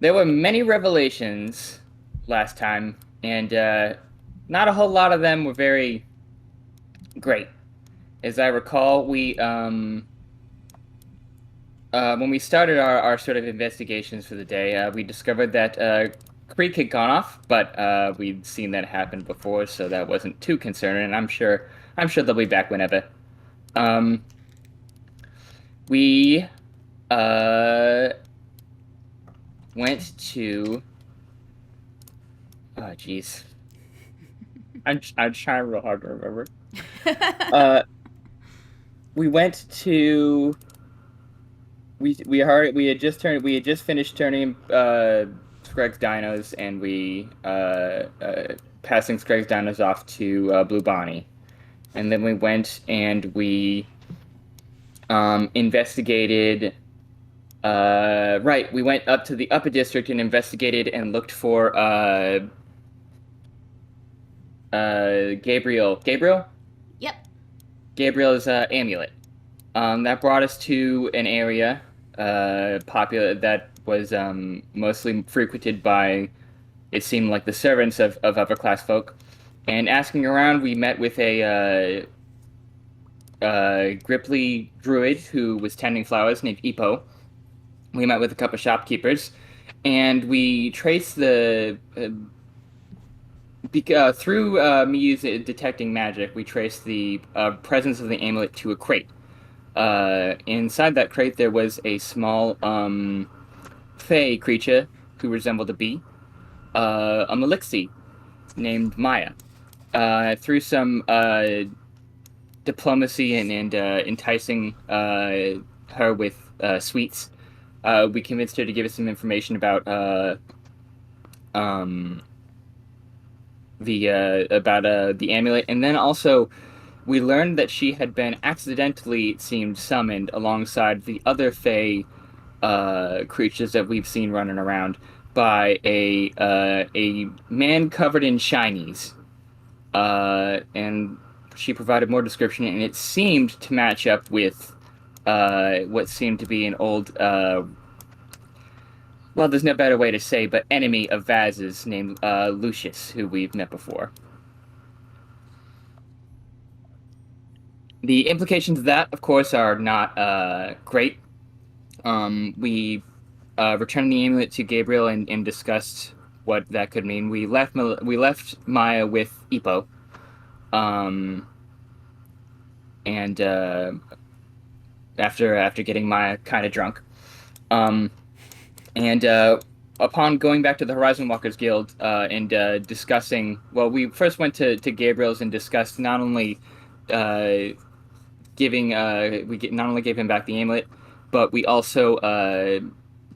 There were many revelations last time, and not a whole lot of them were very great. As I recall, when we started our sort of investigations for the day, we discovered that Creek had gone off, but we'd seen that happen before, so that wasn't too concerning. And I'm sure they'll be back whenever. Um, we uh went to. Oh, jeez. I'm trying real hard to remember. Uh, we went to we had just finished turning Screg's dinos, and we passing Screg's dinos off to Blue Bonnie, and then we went and we investigated. Right, we went up to the Upper District and investigated and looked for Gabriel. Yep. Gabriel's amulet. That brought us to an area popular that was mostly frequented by, it seemed like, the servants of upper class folk. And asking around, we met with a Gripply druid who was tending flowers named Ipo. We met with a couple shopkeepers, and we traced the through me using detecting magic. We traced the presence of the amulet to a crate. Inside that crate, there was a small fey creature who resembled a bee, a Malixi named Maya. Through some diplomacy and enticing her with sweets, we convinced her to give us some information about um, the amulet, and then also we learned that she had been accidentally, it seemed, summoned alongside the other Fey creatures that we've seen running around by a man covered in shinies. And she provided more description, and it seemed to match up with what seemed to be an old, well, there's no better way to say, but enemy of Vaz's named Lucius, who we've met before. The implications of that, of course, are not great. We returned the amulet to Gabriel and discussed what that could mean. We left Maya with Ipo, um, and after getting Maya kind of drunk, um, and upon going back to the Horizon Walkers Guild and discussing, well, we first went to Gabriel's and discussed not only uh, not only gave him back the amulet, but we also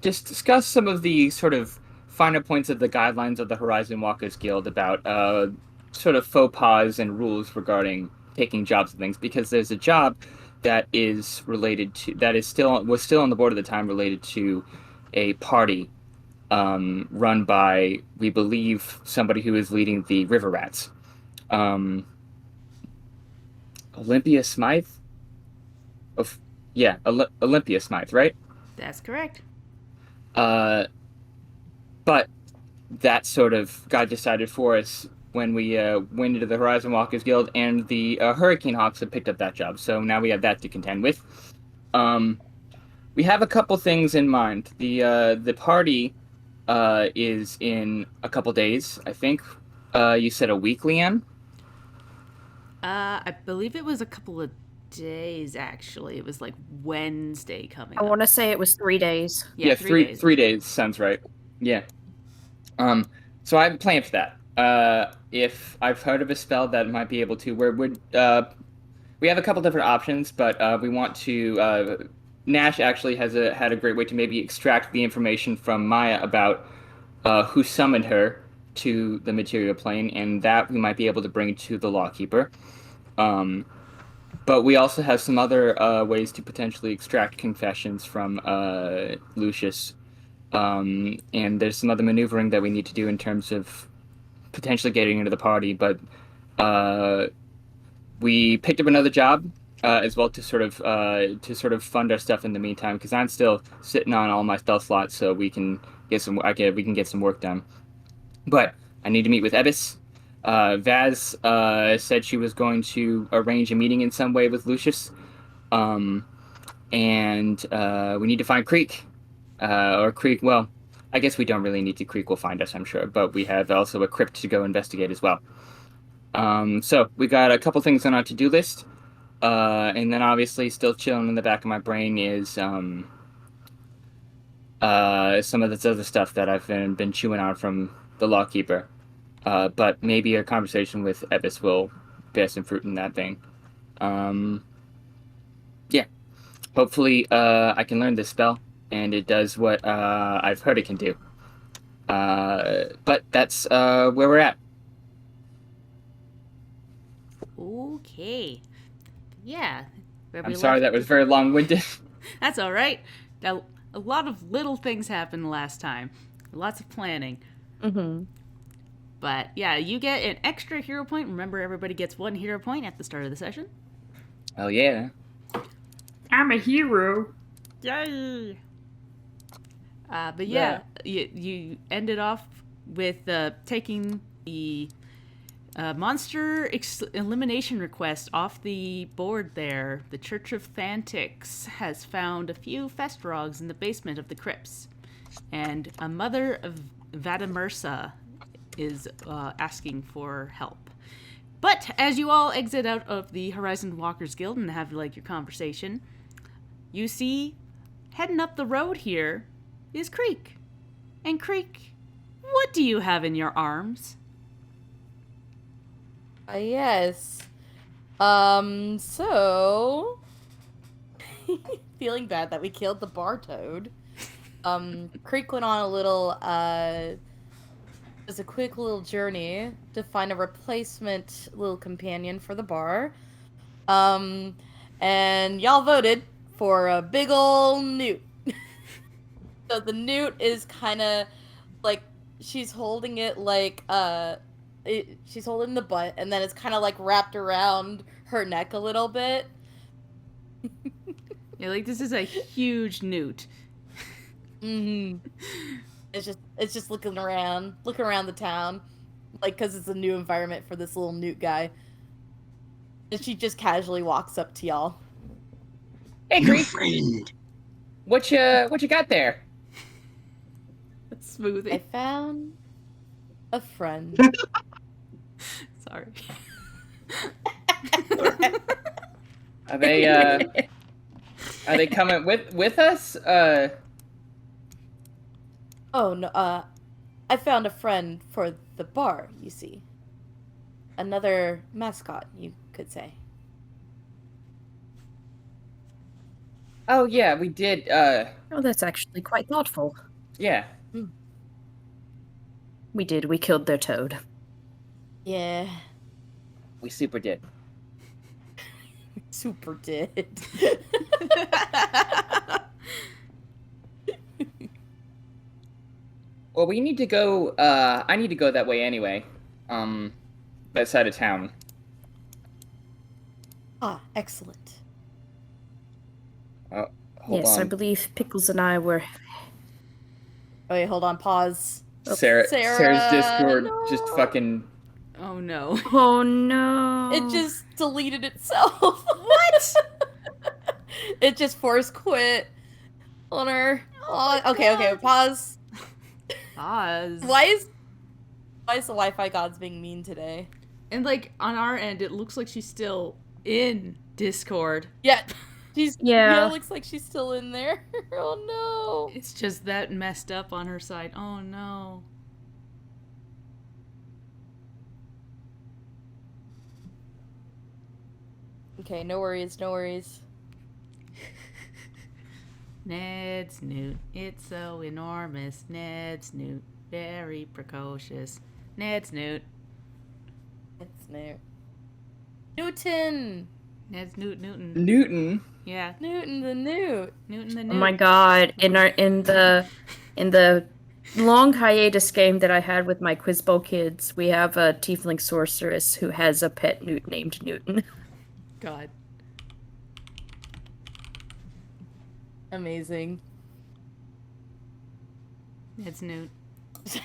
just discussed some of the sort of finer points of the guidelines of the Horizon Walkers Guild about sort of faux pas and rules regarding taking jobs and things. Because there's a job that is related to that is still was still on the board at the time, related to a party run by, we believe, somebody who is leading the River Rats. Um, Olympia Smythe. Of Yeah, Olympia Smythe, right? That's correct. Uh, but that sort of got decided for us when we went into the Horizon Walkers Guild, and the Hurricane Hawks have picked up that job. So now we have that to contend with. Um, we have a couple things in mind. The party is in a couple days, I think. You said a week, Leanne? I believe it was a couple of days, actually. It was like Wednesday coming I up. want to say it was 3 days. Yeah, Yeah, 3 days. 3 days sounds right. Yeah. Um, so I'm planning for that. If I've heard of a spell that might be able to, we have a couple different options, but we want to. Nash actually had a great way to maybe extract the information from Maya about who summoned her to the material plane, and that we might be able to bring to the Lawkeeper. Um, but we also have some other ways to potentially extract confessions from Lucius, and there's some other maneuvering that we need to do in terms of potentially getting into the party. But uh, we picked up another job as well to sort of fund our stuff in the meantime, because I'm still sitting on all my spell slots, so we can get some work done. But I need to meet with Ebis. Vaz said she was going to arrange a meeting in some way with Lucius. Um, and we need to find Creek. Or Creek, well, I guess we don't really need to. Creek will find us, I'm sure. But we have also a crypt to go investigate as well. So we got a couple things on our to-do list. And then obviously still chilling in the back of my brain is some of this other stuff that I've been chewing on from the Lawkeeper. But maybe a conversation with Ebis will bear some fruit in that vein. Um, yeah. Hopefully, I can learn this spell, and it does what I've heard it can do. But that's where we're at. Okay. Yeah. Where I'm we sorry left that was very long-winded. That's all right. Now, a lot of little things happened last time. Lots of planning. Mm-hmm. But yeah, you get an extra hero point. Remember, everybody gets 1 hero point at the start of the session. Oh yeah. I'm a hero. Yay! But yeah, you ended off with taking the monster elimination request off the board there. The Church of Thantix has found a few Festrogs in the basement of the crypts. And a mother of Vadamersa is asking for help. But as you all exit out of the Horizon Walkers Guild and have like your conversation, you see heading up the road here is Creek. And Creek, what do you have in your arms? Yes. So feeling bad that we killed the bar toad. Creek went on a little just a quick little journey to find a replacement little companion for the bar. And y'all voted for a big ol' newt. So the newt is kind of like she's holding it like she's holding the butt, and then it's kind of like wrapped around her neck a little bit. Yeah, like this is a huge newt. Mm-hmm. It's just looking around the town, like because it's a new environment for this little newt guy. And she just casually walks up to y'all. Hey, Your Creek. friend. What you got there? Smoothie. I found a friend. Sorry. Are they coming with us? Oh no, I found a friend for the bar, you see. Another mascot, you could say. Oh yeah, we did. Oh, that's actually quite thoughtful. Yeah. We did. We killed their toad. Yeah. We super did. Super did. Well, we need to go. I need to go that way anyway. That side of town. Ah, excellent. Oh, hold Yes, on. I believe Pickles and I were. Oh, wait, hold on, pause. Sarah's Discord no. just fucking. Oh no. Oh no! It just deleted itself. What? It just force quit on her. Oh my okay, God. pause. Pause. Why is the Wi-Fi gods being mean today? And like on our end, it looks like she's still in Discord. Yeah, Yeah. it looks like she's still in there. Oh no. It's just that messed up on her side. Oh no. Okay, no worries. Ned's newt. It's so enormous. Ned's newt. Very precocious. Ned's newt. It's new. Newton. Ned's Newton. Newton. Yeah. Newton the newt. Newton the Oh Newt. my god! In the long hiatus game that I had with my Quizbo kids, we have a tiefling sorceress who has a pet newt named Newton. God. Amazing. It's Newt. Okay,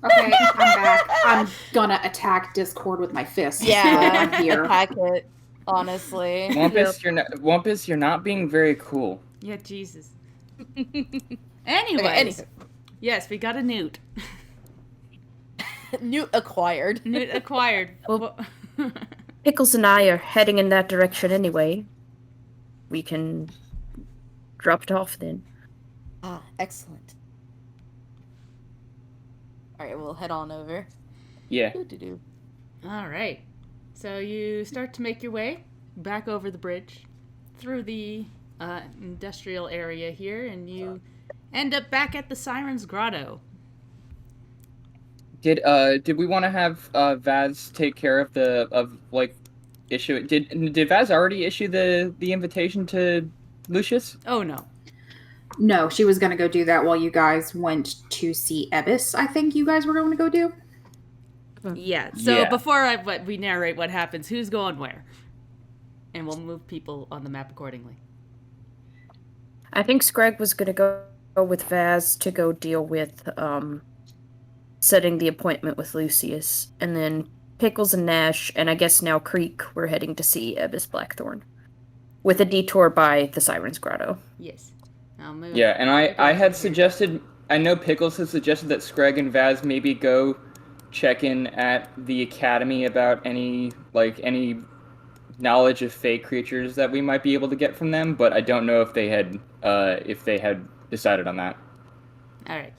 I'm back. I'm gonna attack Discord with my fist. Yeah, I'm here. attack it. Honestly. Wumpus, you're not being very cool. Yeah, Jesus. Okay, Anyways, anywho. yes, we got a Newt. Newt acquired. Newt acquired. Well- Pickles and I are heading in that direction anyway. We can drop it off then. Ah, excellent. Alright, we'll head on over. Yeah. Doo-doo-doo. All right. So you start to make your way back over the bridge through the industrial area here, and you end up back at the Siren's Grotto. Did we want to have Vaz take care of issue? Did Vaz already issue the invitation to Lucius? Oh no. No, she was gonna go do that while you guys went to see Ebis. I think you guys were going to go do. Yeah. So Yeah. before we narrate what happens, who's going where? And we'll move people on the map accordingly. I think Scrag was gonna go with Vaz to go deal with setting the appointment with Lucius, and then Pickles and Nash, and I guess now Creek, we're heading to see Ebis Blacktorn, with a detour by the Siren's Grotto. Yes. I'll move. Yeah, and I had suggested. I know Pickles has suggested that Scrag and Vaz maybe go check in at the academy about any knowledge of fey creatures that we might be able to get from them, but I don't know if they had decided on that. All right.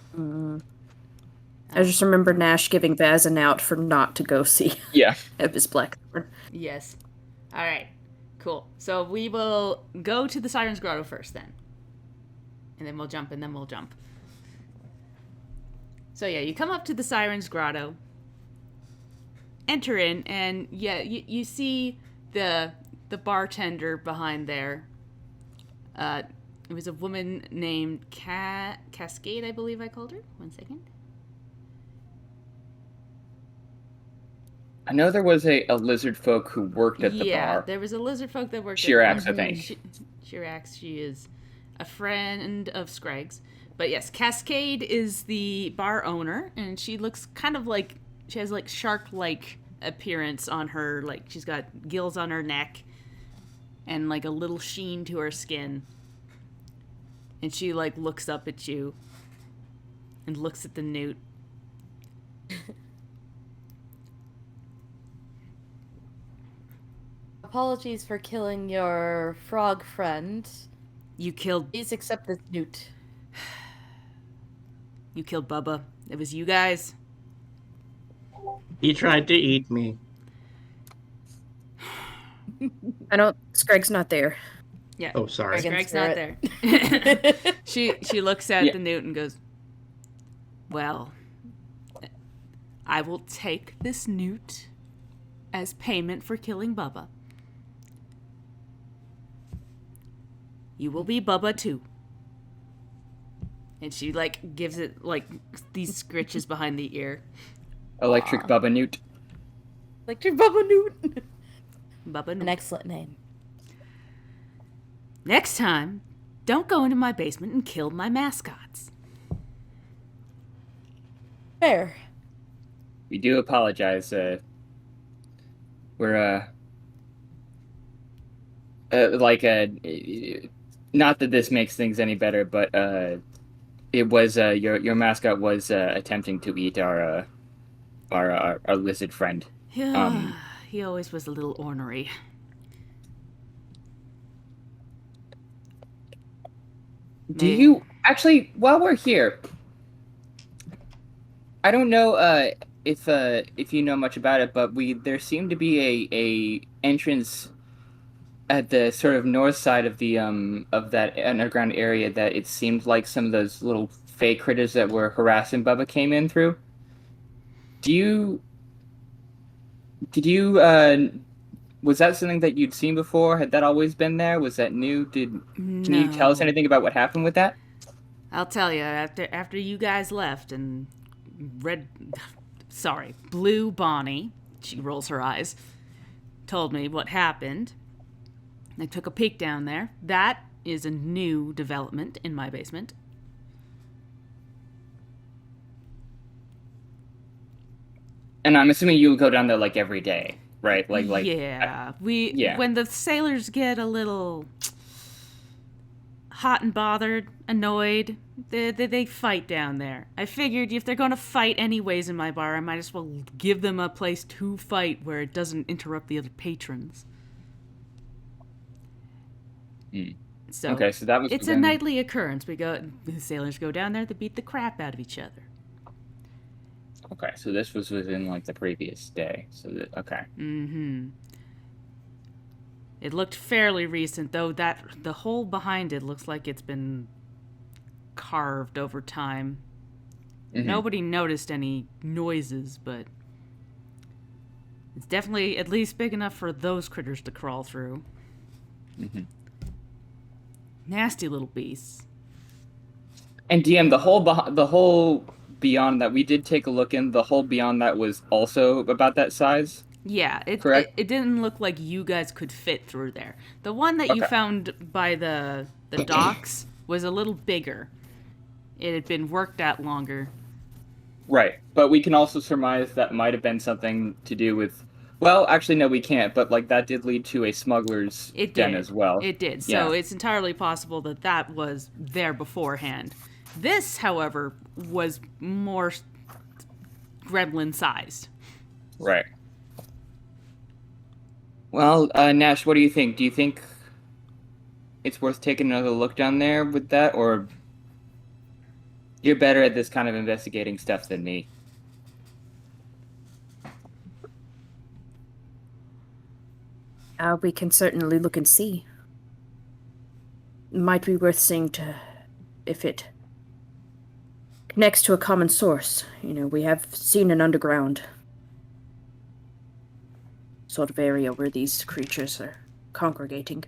I just remember Nash giving Vaz an out for not to go see Yeah. Ebis Blacktorn. Yes. All right. Cool. So we will go to the Siren's Grotto first, then. And then we'll jump, and then we'll jump. So yeah, you come up to the Siren's Grotto, enter in, and yeah, you see the bartender behind there. It was a woman named Cascade, I believe I called her. 1 second. I know there was a lizard folk who worked at the Yeah, bar. there was a lizard folk that worked Shirax, at the bar. I think. Shirax, she is a friend of Scragg's. But yes, Cascade is the bar owner, and she looks kind of like, she has like shark-like appearance on her, like she's got gills on her neck and like a little sheen to her skin. And she like looks up at you and looks at the Newt. Apologies for killing your frog friend. You killed Please accept this Newt. Bubba. It was you guys. He tried to eat me. Scrag's not there. Yeah. Oh, sorry. Dragon Greg's not spirit. there. She looks at Yeah. the Newt and goes, "Well, I will take this Newt as payment for killing Bubba. You will be Bubba too." And she like gives it like these scritches behind the ear. Electric Bubba Newt. Electric Bubba Newt. Bubba An Newt. excellent name. Next time, don't go into my basement and kill my mascots. Fair. We do apologize. We're not that this makes things any better, but it was your mascot was attempting to eat our lizard friend. Yeah, he always was a little ornery. Do you actually, while we're here, I don't know if you know much about it, but there seemed to be a entrance at the sort of north side of the of that underground area that it seemed like some of those little fake critters that were harassing Bubba came in through. Was that something that you'd seen before? Had that always been there? Was that new? Can you tell us anything about what happened with that? I'll tell you, after you guys left and Blue Bonnie, she rolls her eyes, told me what happened. I took a peek down there. That is a new development in my basement. And I'm assuming you go down there like every day, right? Yeah. yeah. When the sailors get a little hot and bothered, annoyed, they fight down there. I figured if they're going to fight anyways in my bar, I might as well give them a place to fight where it doesn't interrupt the other patrons. So, Okay, so that was it's a nightly occurrence. The sailors go down there to beat the crap out of each other. Okay, so this was within like the previous day. Okay. Mm-hmm. It looked fairly recent, though that the hole behind it looks like it's been carved over time. Mm-hmm. Nobody noticed any noises, but it's definitely at least big enough for those critters to crawl through. Mm-hmm. Nasty little beasts. And DM, the whole beyond that, we did take a look in. The whole beyond that was also about that size. Yeah, Correct? it didn't look like you guys could fit through there. The one that you Okay. found by the docks was a little bigger. It had been worked at longer. Right, but we can also surmise that might have been something to do with. Well, actually, no, we can't. But like that did lead to a smuggler's den as well. It did. Yeah. So it's entirely possible that that was there beforehand. This, however, was more gremlin-sized. Right. Well, Nash, what do you think? Do you think it's worth taking another look down there with that, or you're better at this kind of investigating stuff than me? We can certainly look and see. Might be worth seeing if it connects to a common source. You know, we have seen an underground sort of area where these creatures are congregating.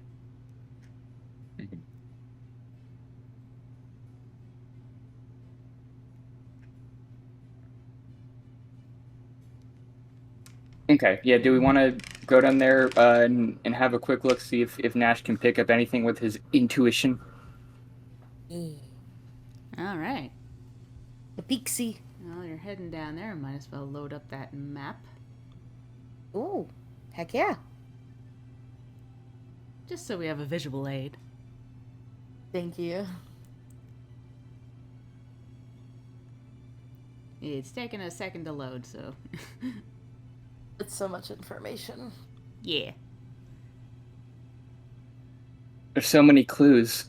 Okay, yeah, do we want to go down there and have a quick look, see if Nash can pick up anything with his intuition? All right. The Pixie. Well, you're heading down there. Might as well load up that map. Ooh, heck yeah. Just so we have a visual aid. Thank you. It's taking a second to load, so... It's so much information. yeah. There's so many clues.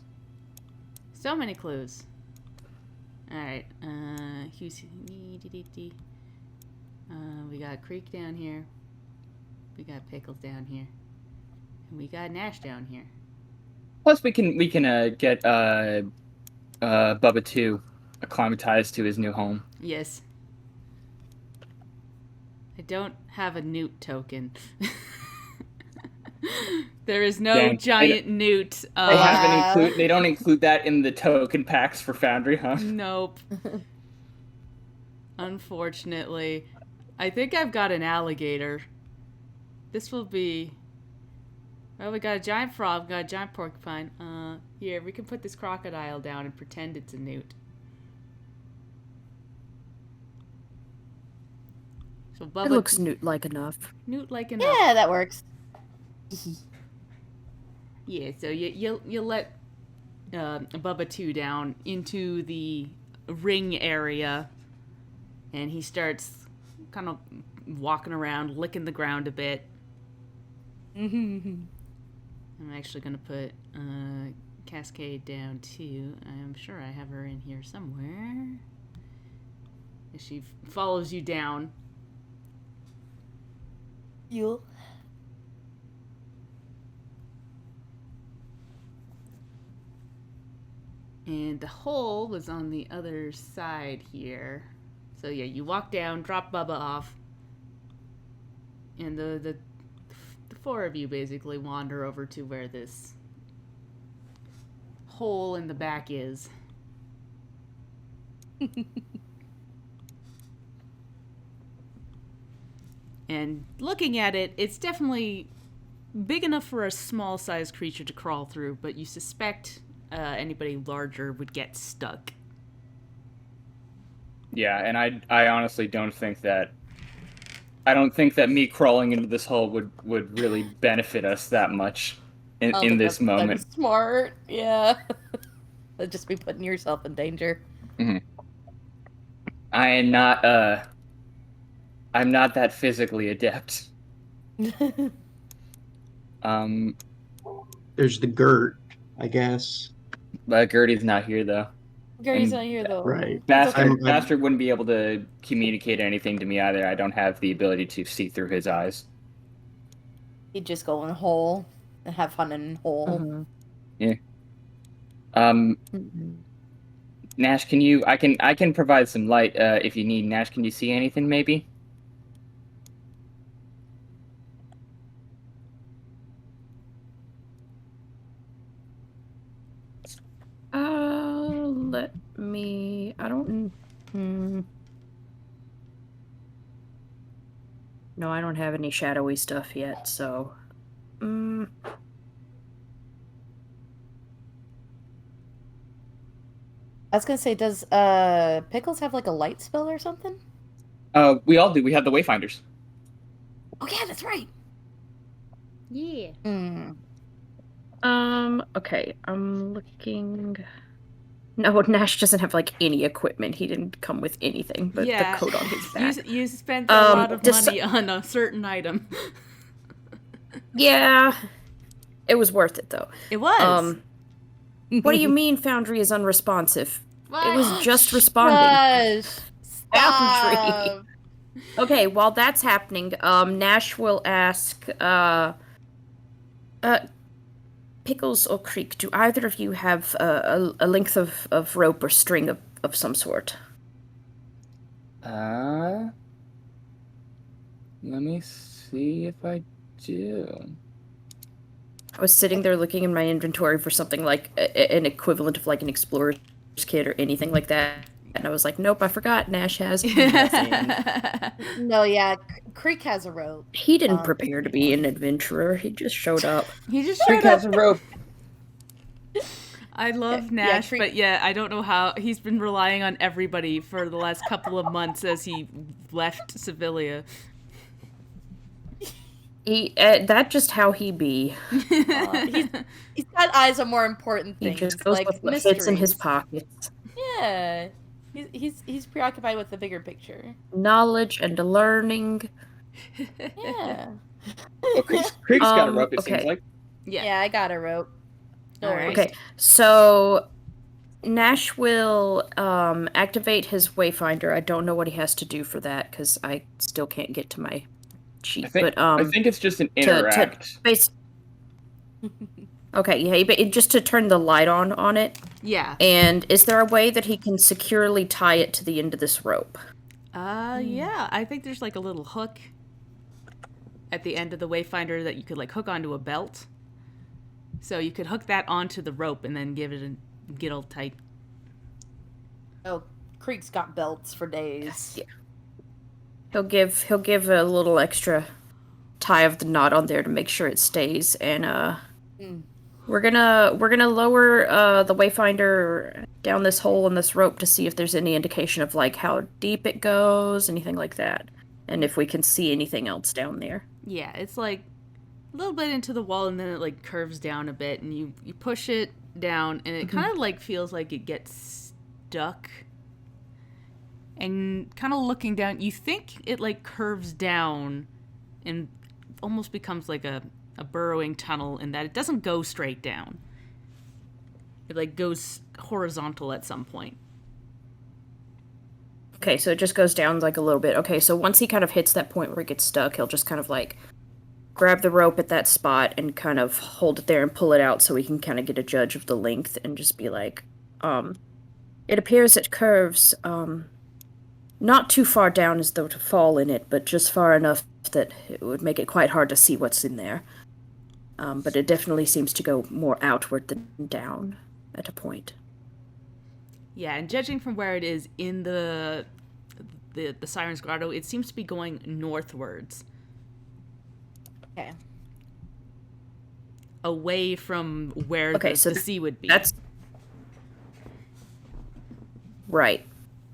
So many clues. Alright, we got Creek down here. We got Pickles down here. And we got Nash down here. Plus, we can get Bubba 2 acclimatized to his new home. Yes. I don't have a newt token. There is no Dang. giant newt. They don't include that in the token packs for Foundry, huh? Nope. Unfortunately. I think I've got an alligator. This will be... Well, we got a giant frog, we got a giant porcupine. Here, we can put this crocodile down and pretend it's a newt. So Bubba... It looks newt-like enough. Newt-like enough. Yeah, that works. Yeah, so you let Bubba 2 down into the ring area, and he starts kind of walking around, licking the ground a bit. I'm actually going to put Cascade down too. I'm sure I have her in here somewhere. She follows you down. You'll. And the hole was on the other side here. So yeah, you walk down, drop Bubba off, and the four of you basically wander over to where this hole in the back is. And looking at it, it's definitely big enough for a small-sized creature to crawl through, but you suspect anybody larger would get stuck. Yeah, and I honestly don't think that. I don't think that me crawling into this hole would really benefit us that much I don't in think this that's moment. smart. Yeah. That'd just be putting yourself in danger. I am not. I'm not that physically adept. There's the Gert, I guess. But Gertie's not here though. Gary's And- not here though. Right. That's okay. Bastard wouldn't be able to communicate anything to me either. I don't have the ability to see through his eyes. He'd just go in a hole and have fun in a hole. Nash, can you? I can provide some light if you need. Nash, can you see anything? Maybe. Let me. I don't. No, I don't have any shadowy stuff yet, so. I was gonna say, does Pickles have like a light spell or something? We all do. We have the Wayfinders. Oh yeah, that's right. Yeah. Okay, I'm looking. No, Nash doesn't have like any equipment. He didn't come with anything but the coat on his back. You spent a lot of money on a certain item. Yeah, it was worth it though. It was. What do you mean Foundry is unresponsive? What? It was just responding. Gosh, Foundry. Okay, while that's happening, Nash will ask, Pickles or Creek, do either of you have a length of rope or string of some sort? Let me see if I do. I was sitting there looking in my inventory for something like an equivalent of like an explorer's kit or anything like that. And I was like, nope, I forgot. Nash has nothing. No, yeah, Creek has a rope. He didn't prepare to be an adventurer. He just showed up. He just Creek showed up. has a rope. I love Yeah, Nash, Creek- but yeah, I don't know how he's been relying on everybody for the last couple of months as he left Sevilla. He that's just how he be. He's got eyes on more important He things, just goes like with what mysteries. fits in his pockets. Yeah, he's preoccupied with the bigger picture. Knowledge and learning. Yeah. Well, Creek's got a rope. It okay. seems like. Yeah, I got a rope. No All right. worries. Okay, so Nash will activate his Wayfinder. I don't know what he has to do for that because I still can't get to my sheet. I think it's just an interact. Okay, yeah, but just to turn the light on it. Yeah. And is there a way that he can securely tie it to the end of this rope? Yeah, I think there's like a little hook at the end of the Wayfinder that you could like hook onto a belt. So you could hook that onto the rope and then give it a get all tight. Oh, Creek's got belts for days. Yeah. He'll give a little extra tie of the knot on there to make sure it stays, and we're gonna lower the Wayfinder down this hole in this rope to see if there's any indication of like how deep it goes, anything like that, and if we can see anything else down there. Yeah, it's like a little bit into the wall and then it like curves down a bit and you push it down and it kind of like feels like it gets stuck. And kind of looking down, you think it like curves down and almost becomes like a burrowing tunnel in that it doesn't go straight down. It like goes horizontal at some point. Okay, so it just goes down like a little bit. Okay, so once he kind of hits that point where it gets stuck, he'll just kind of like grab the rope at that spot and kind of hold it there and pull it out so we can kind of get a judge of the length and just be like, it appears it curves, not too far down as though to fall in it, but just far enough that it would make it quite hard to see what's in there. But it definitely seems to go more outward than down at a point. Yeah, and judging from where it is in the Siren's Grotto, it seems to be going northwards. Okay. away from where Okay, so the sea would be. That's right.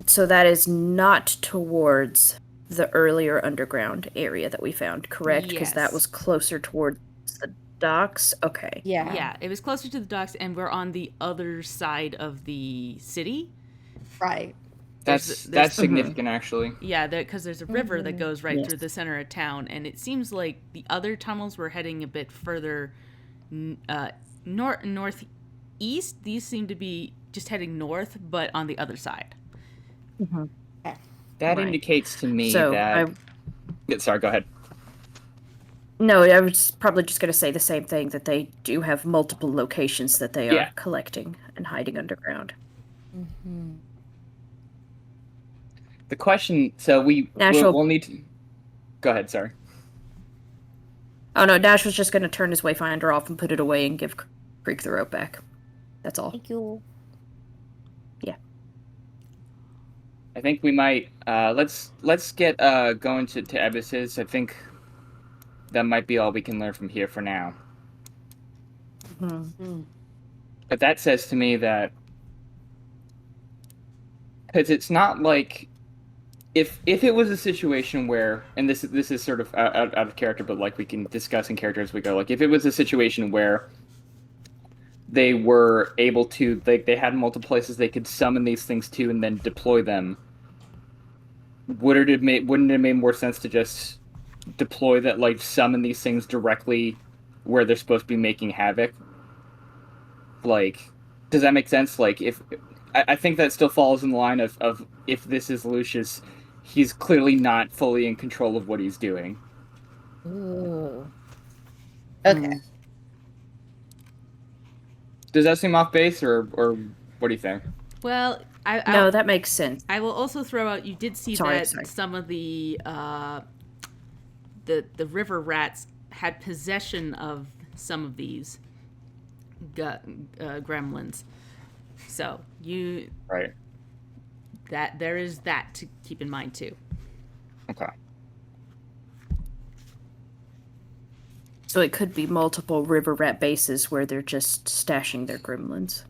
So that is not towards the earlier underground area that we found, correct? Because that Yes. was closer towards the docks. Okay. Yeah. Yeah, it was closer to the docks, and we're on the other side of the city. Right. That's there's- significant, actually. Yeah, because there's a river that goes right Yes. through the center of town, and it seems like the other tunnels were heading a bit further northeast. These seem to be just heading north, but on the other side. That Right. indicates to me So that. Sorry, go ahead. No, I was probably just going to say the same thing, that they do have multiple locations that they Yeah. are collecting and hiding underground. The question. So we'll need to. Go ahead. Sorry. Oh no, Dash was just going to turn his wayfinder off and put it away and give Creek the rope back. That's all. Thank you. I think we might. Let's get going to Ebis's. I think that might be all we can learn from here for now. But that says to me that because it's not like if it was a situation where, and this is sort of out of character, but like we can discuss in character as we go. Like if it was a situation where they were able to, like they had multiple places they could summon these things to and then deploy them, wouldn't it have made more sense to just deploy that, like summon these things directly where they're supposed to be making havoc? Like, does that make sense? Like, if I think that still falls in the line of if this is Lucius, he's clearly not fully in control of what he's doing. Ooh. Okay. Does that seem off base, or what do you think? Well, No, that makes sense. I will also throw out. You did see Sorry. some of the river rats had possession of some of these gremlins. So Right. that there is that to keep in mind too. Okay. So it could be multiple river rat bases where they're just stashing their gremlins.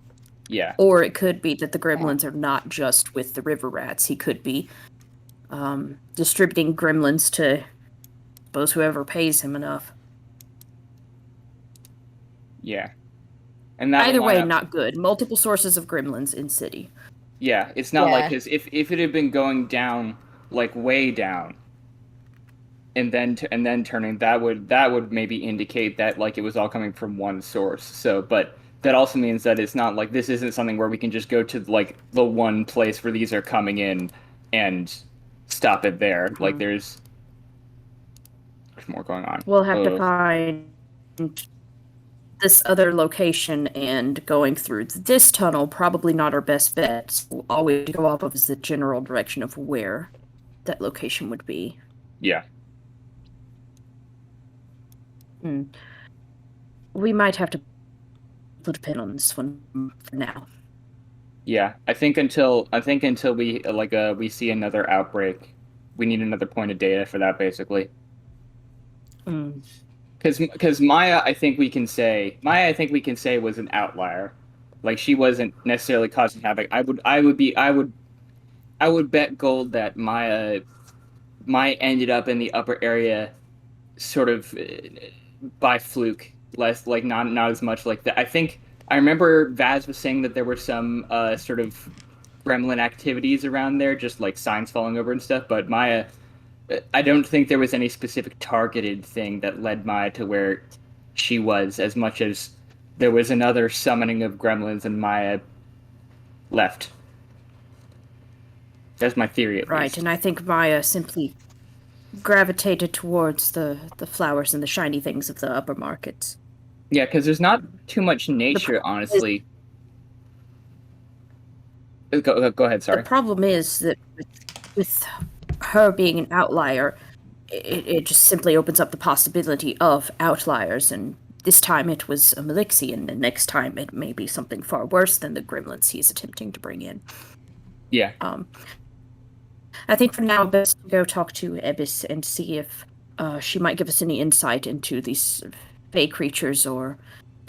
Yeah. Or it could be that the gremlins are not just with the river rats. He could be distributing gremlins to suppose whoever pays him enough. Yeah. And that Either would way, line up- not good. Multiple sources of gremlins in city. Yeah, it's not Yeah. like his. If it had been going down, like way down, and then turning, that would maybe indicate that like it was all coming from one source. So, but that also means that it's not like this isn't something where we can just go to like the one place where these are coming in and stop it there. Like there's more going on. We'll have to find this other location, and going through this tunnel probably not our best bet. So all we go off of is the general direction of where that location would be. Yeah. We might have to put a pin on this one for now. Yeah, I think until we we see another outbreak, we need another point of data for that, basically. Because Maya, I think we can say was an outlier. Like she wasn't necessarily causing havoc. I would bet gold that Maya ended up in the upper area, sort of by fluke, less like not as much like that. I think I remember Vaz was saying that there were some sort of gremlin activities around there, just like signs falling over and stuff. But Maya, I don't think there was any specific targeted thing that led Maya to where she was, as much as there was another summoning of gremlins and Maya left. That's my theory, at Right, least. and I think Maya simply gravitated towards the flowers and the shiny things of the upper markets. Yeah, because there's not too much nature, honestly. Go ahead, sorry. The problem is that with her being an outlier, it just simply opens up the possibility of outliers, and this time it was a Malixian, and next time it may be something far worse than the gremlins he's attempting to bring in. Yeah. I think for now, best to go talk to Ebis and see if she might give us any insight into these fey creatures, or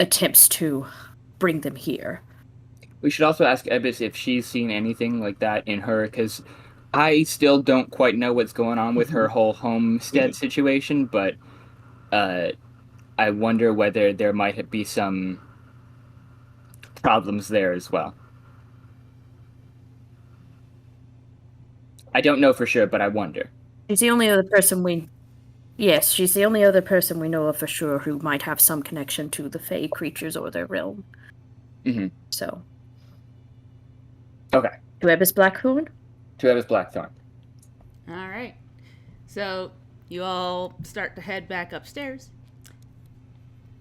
attempts to bring them here. We should also ask Ebis if she's seen anything like that in her, because I still don't quite know what's going on with her whole homestead situation, but I wonder whether there might be some problems there as well. I don't know for sure, but I wonder. She's the only other person she's the only other person we know of for sure who might have some connection to the Fey creatures or their realm. Mm-hmm. So. Okay. To Ebis Blackthorn? To Ebis Blacktorn. All right. So you all start to head back upstairs.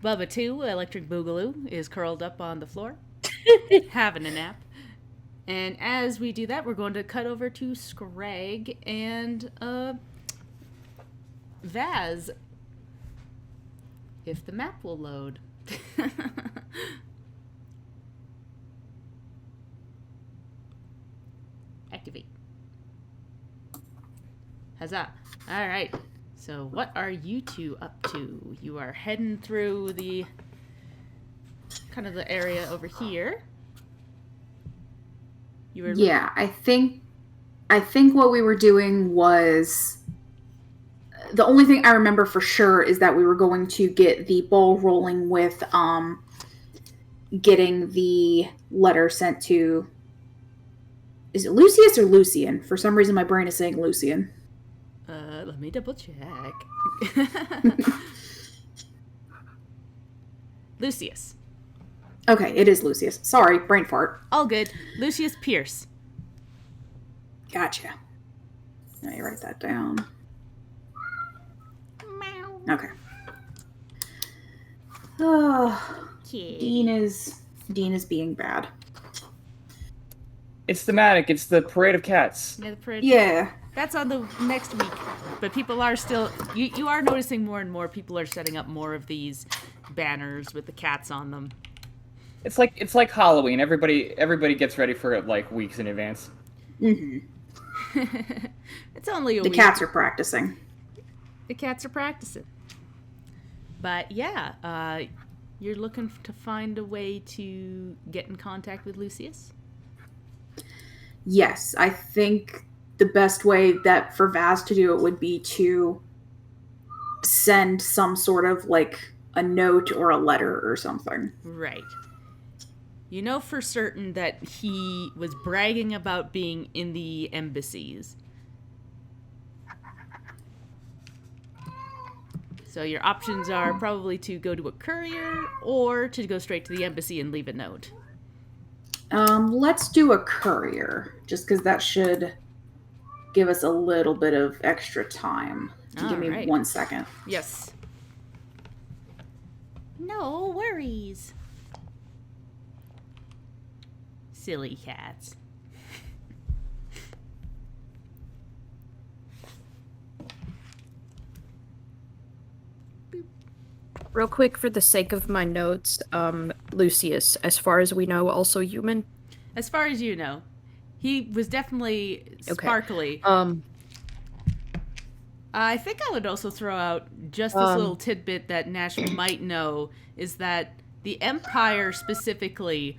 Bubba 2, Electric Boogaloo, is curled up on the floor, having a nap. And as we do that, we're going to cut over to Scrag and Vaz. If the map will load. Activate. Huzzah. All right. So what are you two up to? You are heading through the kind of the area over here. You were Yeah, I think what we were doing was, the only thing I remember for sure is that we were going to get the ball rolling with getting the letter sent to, is it Lucius or Lucian? For some reason my brain is saying Lucian. Let me double check. Lucius. Okay, it is Lucius. Sorry, brain fart. All good. Lucius Pierce. Gotcha. Let me write that down. Meow. Okay. Oh, Okay. Dean is being bad. It's thematic. It's the parade of cats. Yeah. That's on the next week. But people are still... You are noticing more and more people are setting up more of these banners with the cats on them. It's like Halloween. Everybody gets ready for it like weeks in advance. Mm-hmm. It's only a The week. cats are practicing. The cats are practicing. But yeah, you're looking to find a way to get in contact with Lucius? Yes, I think the best way that for Vaz to do it would be to send some sort of like a note or a letter or something. Right. You know for certain that he was bragging about being in the embassies. So your options are probably to go to a courier or to go straight to the embassy and leave a note. Let's do a courier, just because that should give us a little bit of extra time. Give me Alright. 1 second. Yes. No worries. Silly cats. Real quick, for the sake of my notes, Lucius, as far as we know, also human? As far as you know, he was definitely sparkly. I think I would also throw out just this little tidbit that Nash might know, is that the Empire specifically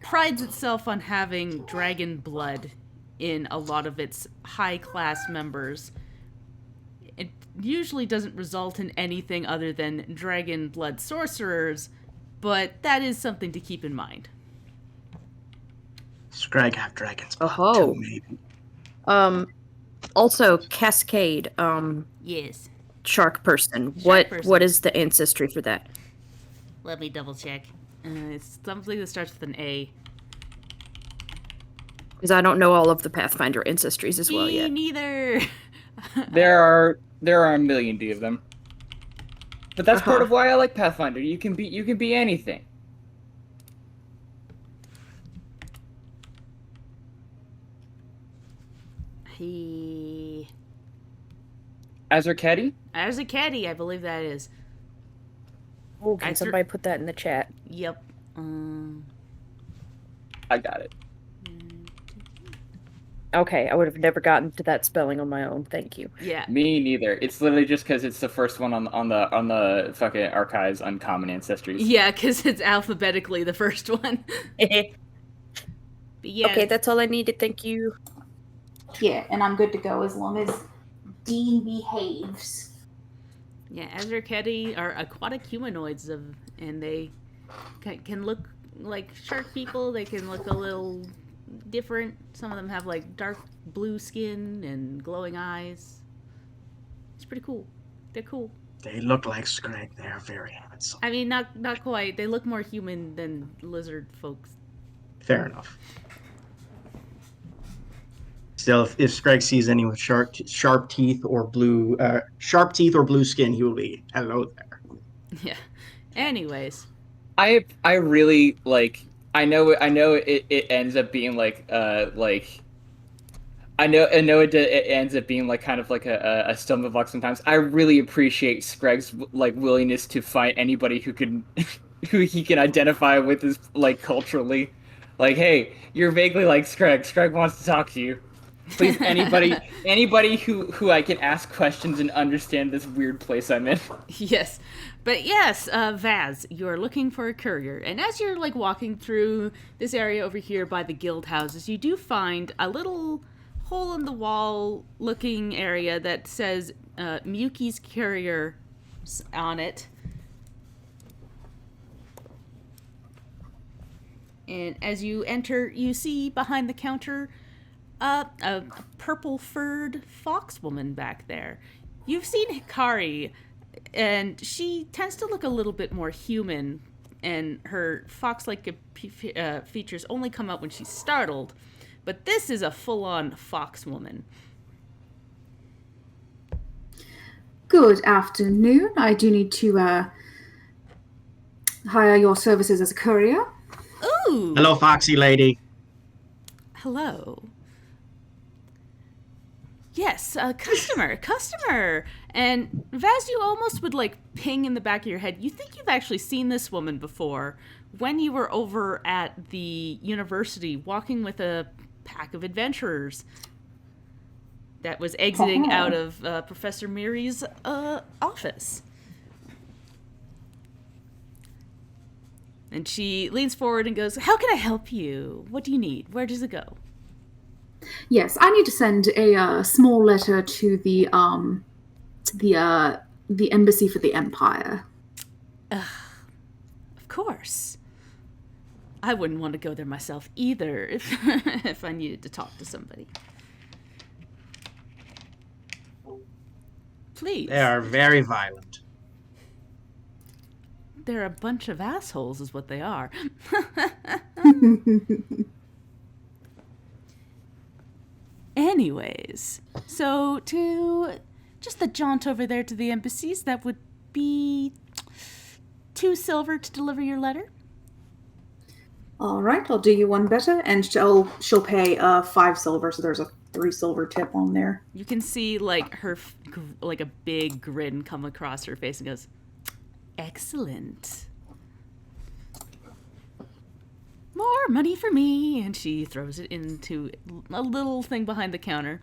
prides itself on having dragon blood in a lot of its high-class members. It usually doesn't result in anything other than dragon blood sorcerers, but that is something to keep in mind. Scrag have dragons. Oh. Too, maybe. Also, Cascade, Yes. shark person. Shark person. What is the ancestry for that? Let me double check. It's something that starts with an A. Because I don't know all of the Pathfinder ancestries as well Me yet. neither. There are a million of them. But that's part of why I like Pathfinder. You can be anything. He... Azarketi? Azarketi, I believe that is. Oh, can somebody put that in the chat? Yep. I got it. Okay, I would have never gotten to that spelling on my own. Thank you. Yeah. Me neither. It's literally just because it's the first one on the fucking archives uncommon ancestries. Yeah, because it's alphabetically the first one. But yeah. Okay, that's all I needed. Thank you. Yeah, and I'm good to go as long as Dean behaves. Yeah, Azurketi are aquatic humanoids, and they can look like shark people. They can look a little different. Some of them have like dark blue skin and glowing eyes. It's pretty cool. They're cool. They look like Scrag. They are very handsome. I mean, not quite. They look more human than lizard folks. Fair enough. Still, if Scrag sees any with sharp teeth or blue skin, he will be hello there. Yeah. Anyways, I really like. I know it ends up being like I know it ends up being like kind of like a stumbling block sometimes. I really appreciate Screg's like willingness to fight anybody who can who he can identify with as like culturally. Like, hey, you're vaguely like Screg. Screg wants to talk to you. Please, anybody who I can ask questions and understand this weird place I'm in. yes. But yes, Vaz, you're looking for a courier. And as you're like walking through this area over here by the guild houses, you do find a little hole in the wall looking area that says Miyuki's courier on it. And as you enter, you see behind the counter a purple-furred fox woman back there. You've seen Hikari, and she tends to look a little bit more human, and her fox-like features only come out when she's startled. But this is a full-on fox woman. Good afternoon. I do need to hire your services as a courier. Ooh! Hello, Foxy lady. Hello. Yes, customer. And Vaz, you almost would like ping in the back of your head. You think you've actually seen this woman before when you were over at the university walking with a pack of adventurers that was exiting out of Professor Miri's office. And she leans forward and goes, "How can I help you? What do you need? Where does it go?" Yes, I need to send a small letter to the embassy for the Empire. Of course. I wouldn't want to go there myself either if I needed to talk to somebody. Please. They are very violent. They're a bunch of assholes is what they are. Anyways, so to just the jaunt over there to the embassies, that would be 2 silver to deliver your letter. All right, I'll do you one better, and she'll pay 5 silver, so there's a 3 silver tip on there. You can see like her like a big grin come across her face and goes, "Excellent. More money for me." And she throws it into a little thing behind the counter.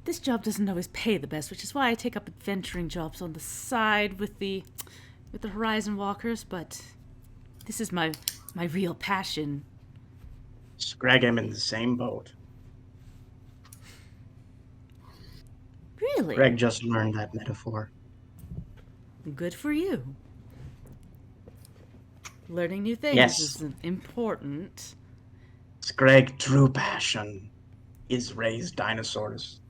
This job doesn't always pay the best, which is why I take up adventuring jobs on the side with the Horizon Walkers, but this is my real passion. Scrag, I'm in the same boat. Really? Greg just learned that metaphor. Good for you. Learning new things Yes. is important. Scrag's true passion is raise dinosaurs.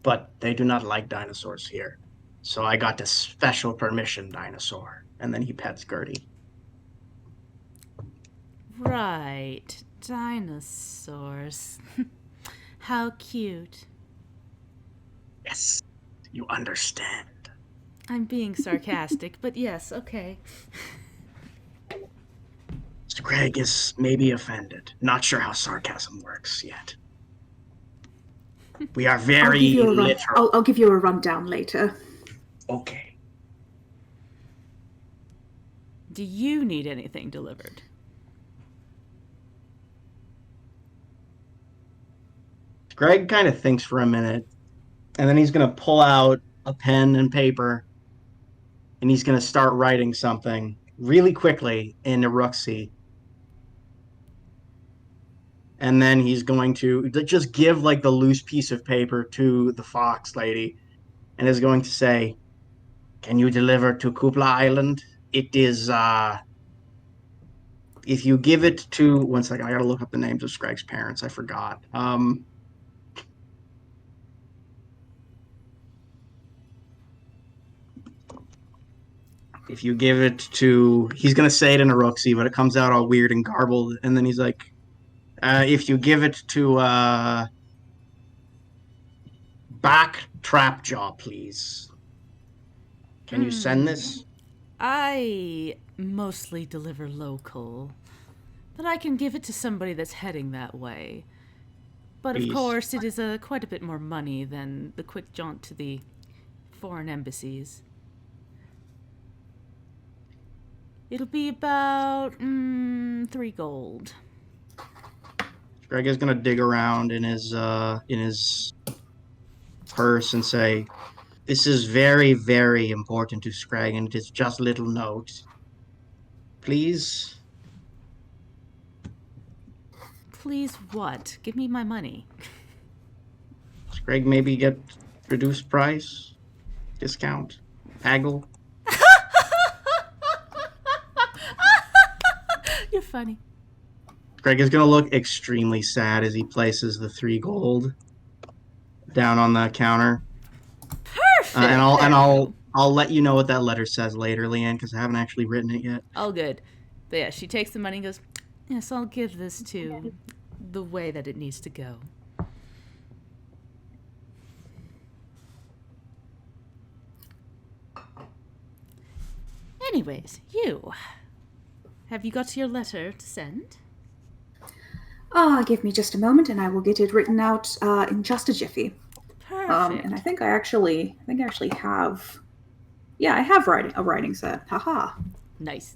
But they do not like dinosaurs here. So I got a special permission dinosaur. And then he pets Gertie. Right. Dinosaurs. How cute. Yes, you understand. I'm being sarcastic, but yes, okay. Scrag is maybe offended. Not sure how sarcasm works yet. We are very literal. I'll give you a rundown later. Okay. Do you need anything delivered? Greg kind of thinks for a minute, and then he's going to pull out a pen and paper, and he's going to start writing something really quickly in Uruxi. And then he's going to just give like the loose piece of paper to the fox lady and is going to say, "Can you deliver to Kupla Island? It is, if you give it to," one second, I gotta look up the names of Scragg's parents. I forgot. If you give it to, he's going to say it in Uruxi, but it comes out all weird and garbled. And then he's like, if you give it to Back Trapjaw, please. Can you send this? I mostly deliver local, but I can give it to somebody that's heading that way. But Please. of course, it is quite a bit more money than the quick jaunt to the foreign embassies. It'll be about 3 gold. Greg is going to dig around in his purse and say, "This is very, very important to Scrag, and it is just a little note. Please." Please what? Give me my money. Scrag maybe get reduced price, discount, haggle. You're funny. Greg is going to look extremely sad as he places the 3 gold down on the counter. Perfect. I'll let you know what that letter says later, Leanne, because I haven't actually written it yet. Oh, good. But yeah, she takes the money and goes, "Yes, I'll give this to the way that it needs to go." Anyways, have you got your letter to send? Give me just a moment, and I will get it written out in just a jiffy. Perfect. And I think I actually have. Yeah, I have a writing set. Haha. Nice.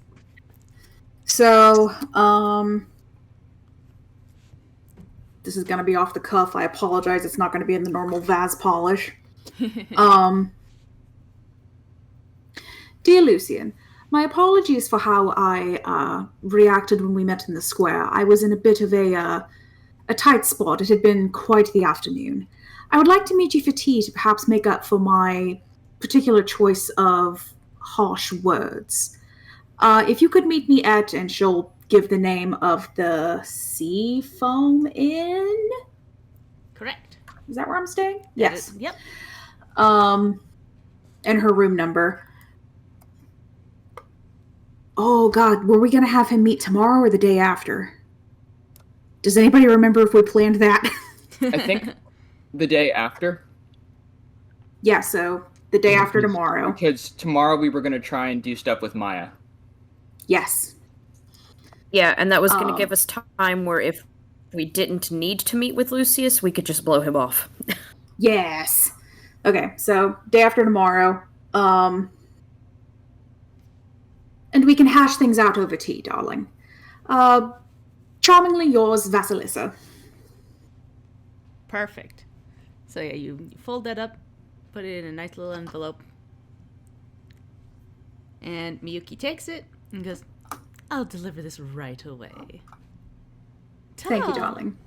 So, this is gonna be off the cuff. I apologize. It's not gonna be in the normal Vaz polish. Dear Lucian, my apologies for how I reacted when we met in the square. I was in a bit of a tight spot. It had been quite the afternoon. I would like to meet you for tea to perhaps make up for my particular choice of harsh words. If you could meet me at, and she'll give the name of the Seafoam Inn. Correct. Is that where I'm staying? Yes. Yep. And her room number. Oh God, were we gonna have him meet tomorrow or the day after? Does anybody remember if we planned that? I think the day after. Yeah, so the day after tomorrow. Because tomorrow we were going to try and do stuff with Maya. Yes. Yeah, and that was going to give us time where if we didn't need to meet with Lucius, we could just blow him off. Yes. Okay, so day after tomorrow. And we can hash things out over tea, darling. Charmingly yours, Vasilissa. Perfect. So yeah, you fold that up, put it in a nice little envelope. And Miyuki takes it and goes, "I'll deliver this right away." Thank you, darling.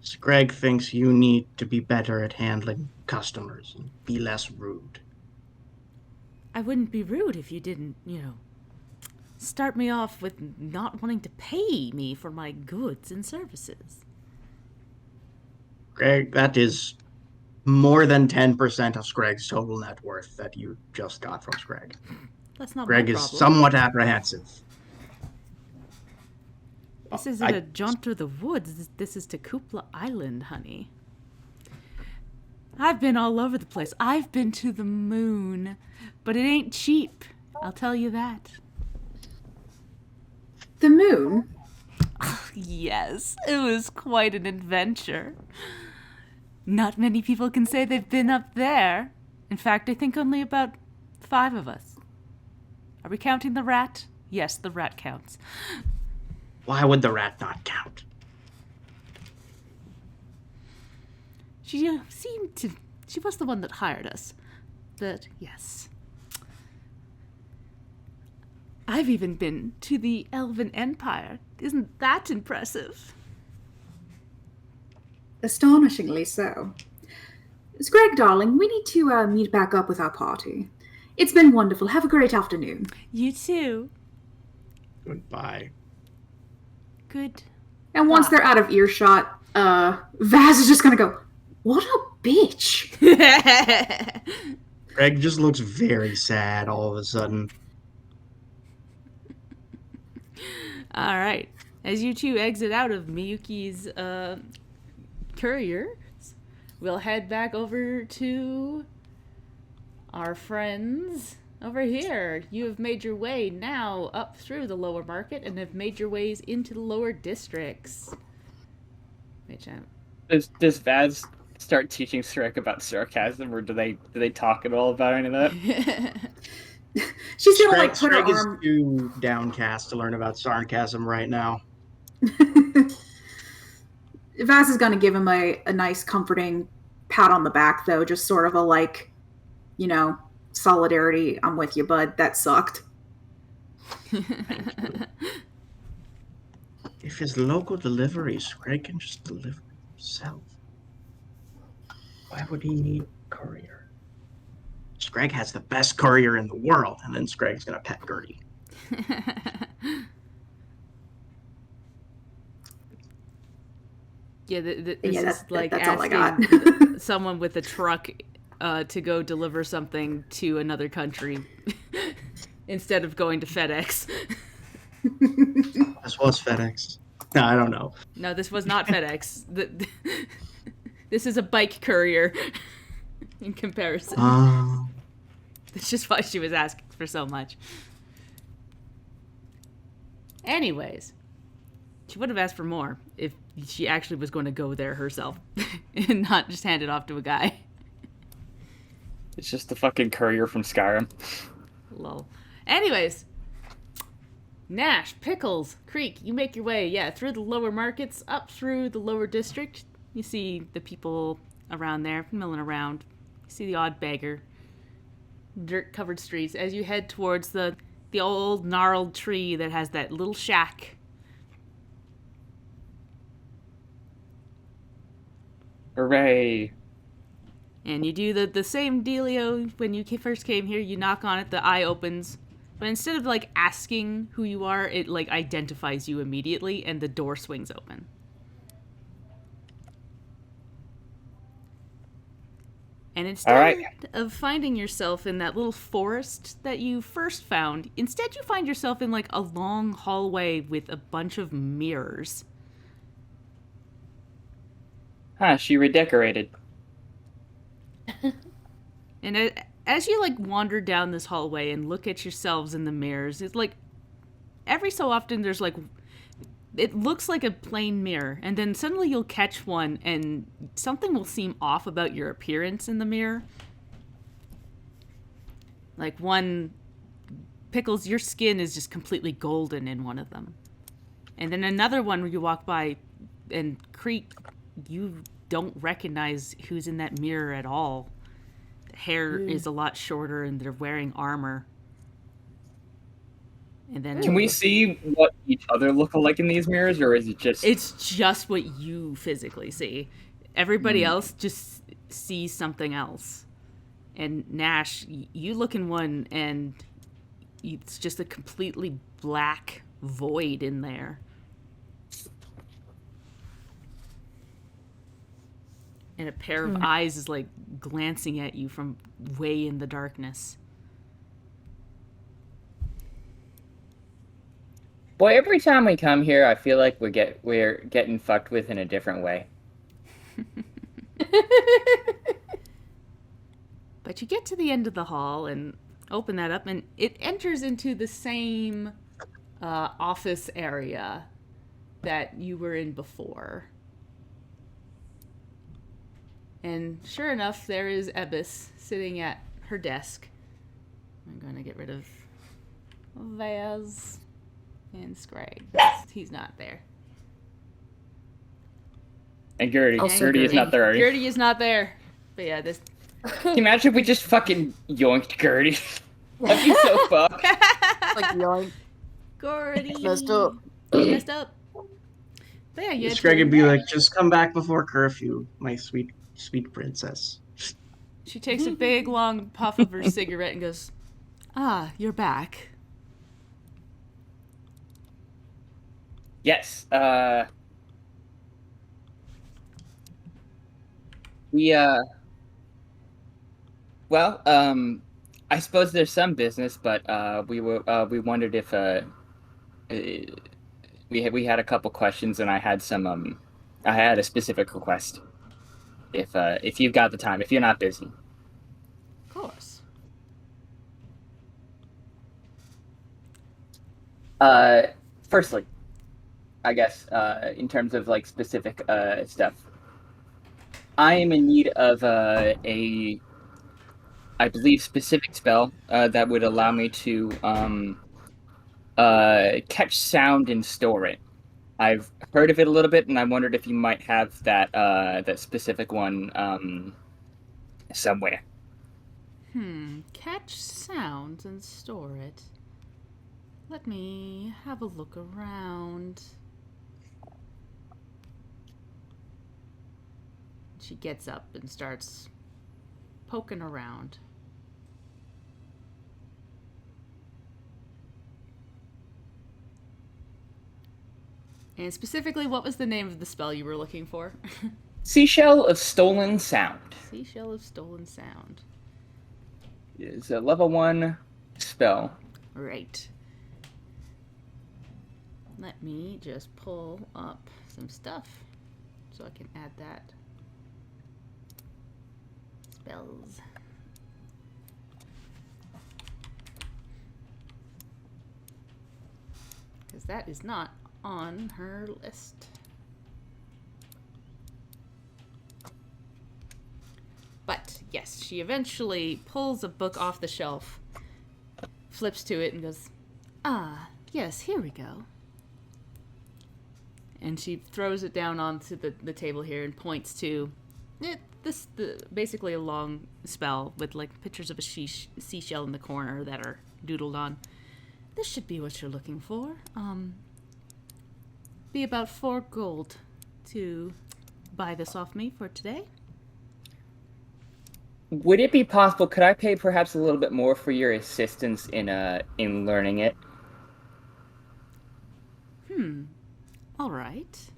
Scrag thinks you need to be better at handling customers and be less rude. I wouldn't be rude if you didn't, start me off with not wanting to pay me for my goods and services. Greg, that is more than 10% of Scrag's total net worth that you just got from Scrag. That's not Greg my is problem. somewhat apprehensive. This isn't a jaunt through the woods. This is to Kupla Island, honey. I've been all over the place. I've been to the moon. But it ain't cheap. I'll tell you that. The moon? Yes, it was quite an adventure. Not many people can say they've been up there. In fact, I think only about 5 of us. Are we counting the rat? Yes, the rat counts. Why would the rat not count? She seemed to... She was the one that hired us. But, yes. I've even been to the Elven Empire. Isn't that impressive? Astonishingly so. Greg, darling, we need to meet back up with our party. It's been wonderful. Have a great afternoon. You too. Goodbye. Good. And once they're out of earshot, Vaz is just gonna go, "What a bitch!" Greg just looks very sad all of a sudden. All right. As you two exit out of Miyuki's courier, we'll head back over to our friends over here. You have made your way now up through the lower market and have made your ways into the lower districts. Which Does Vaz start teaching Shrek about sarcasm, or do they talk at all about any of that? She's gonna like put her Greg is arm. too downcast to learn about sarcasm right now. Vaz is gonna give him a nice, comforting pat on the back, though, just sort of a like, solidarity. I'm with you, bud. That sucked. If it's local deliveries, Greg can just deliver himself. Why would he need a courier? Scrag has the best courier in the world, and then Scrag's gonna pet Gertie. Yeah, this that's is like all I asking got. someone with a truck to go deliver something to another country instead of going to FedEx. This was FedEx. No, I don't know. No, this was not FedEx. This is a bike courier in comparison. That's just why she was asking for so much. Anyways, she would have asked for more if she actually was going to go there herself and not just hand it off to a guy. It's just the fucking courier from Skyrim. Lol. Anyways, Nash, Pickles, Creek, you make your way, through the lower markets, up through the lower district. You see the people around there milling around. You see the odd beggar. Dirt-covered streets as you head towards the old gnarled tree that has that little shack. Hooray. And you do the same dealio when you first came here. You knock on it, the eye opens. But instead of, asking who you are, it, identifies you immediately, and the door swings open. And instead of finding yourself in that little forest that you first found, instead you find yourself in, a long hallway with a bunch of mirrors. Huh, she redecorated. And as you, wander down this hallway and look at yourselves in the mirrors, it's, every so often there's, it looks like a plain mirror, and then suddenly you'll catch one, and something will seem off about your appearance in the mirror. One, Pickles, your skin is just completely golden in one of them. And then another one where you walk by, and Creek, you don't recognize who's in that mirror at all. The hair is a lot shorter, and they're wearing armor. And then Can we see what each other look like in these mirrors, or is it just... It's just what you physically see. Everybody else just sees something else. And Nash, you look in one, and it's just a completely black void in there. And a pair of eyes is, glancing at you from way in the darkness. Boy, every time we come here, I feel like we're getting fucked with in a different way. But you get to the end of the hall and open that up, and it enters into the same office area that you were in before. And sure enough, there is Ebis sitting at her desk. I'm going to get rid of Vaz and Scrag. He's not there. And Gertie. Also Gertie is not there already. Gertie is not there. But yeah, this... Can you imagine if we just fucking yoinked Gertie? That'd be so fucked. Like, yoink. Gertie. Messed up. Messed up. But yeah, you Scrag would be like, just come back before curfew, my sweet, sweet princess. She takes a big, long puff of her cigarette and goes, "Ah, you're back." Yes. Well, I suppose there's some business, but we wondered if we had a couple questions, and I had some I had a specific request. If you've got the time, if you're not busy. Of course. Firstly, I guess in terms of like specific stuff, I am in need of a, I believe, specific spell that would allow me to catch sound and store it. I've heard of it a little bit, and I wondered if you might have that specific one somewhere. Catch sounds and store it. Let me have a look around. She gets up and starts poking around. And specifically, what was the name of the spell you were looking for? Seashell of Stolen Sound. Seashell of Stolen Sound. It's a level 1 spell. Right. Let me just pull up some stuff so I can add that. Spells. Because that is not on her list. But yes, she eventually pulls a book off the shelf, flips to it, and goes, "Ah, yes, here we go." And she throws it down onto the table here and points to basically a long spell with like pictures of a seashell in the corner that are doodled on. This should be what you're looking for. Be about 4 gold to buy this off me for today. Would it be possible? Could I pay perhaps a little bit more for your assistance in learning it? All right.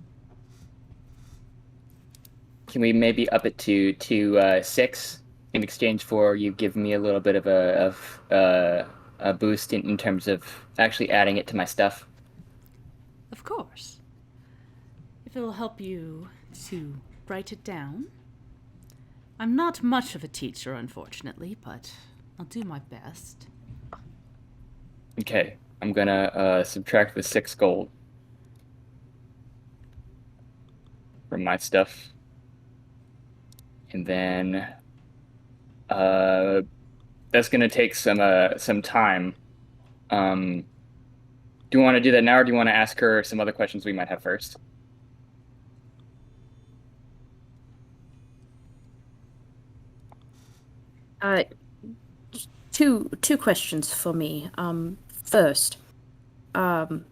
Can we maybe up it to 6 in exchange for you giving me a little bit of a boost in terms of actually adding it to my stuff? Of course. If it'll help you to write it down. I'm not much of a teacher, unfortunately, but I'll do my best. Okay, I'm gonna subtract the 6 gold from my stuff, and then that's gonna take some time. Do you want to do that now, or do you want to ask her some other questions we might have first? Two questions for me. First, well,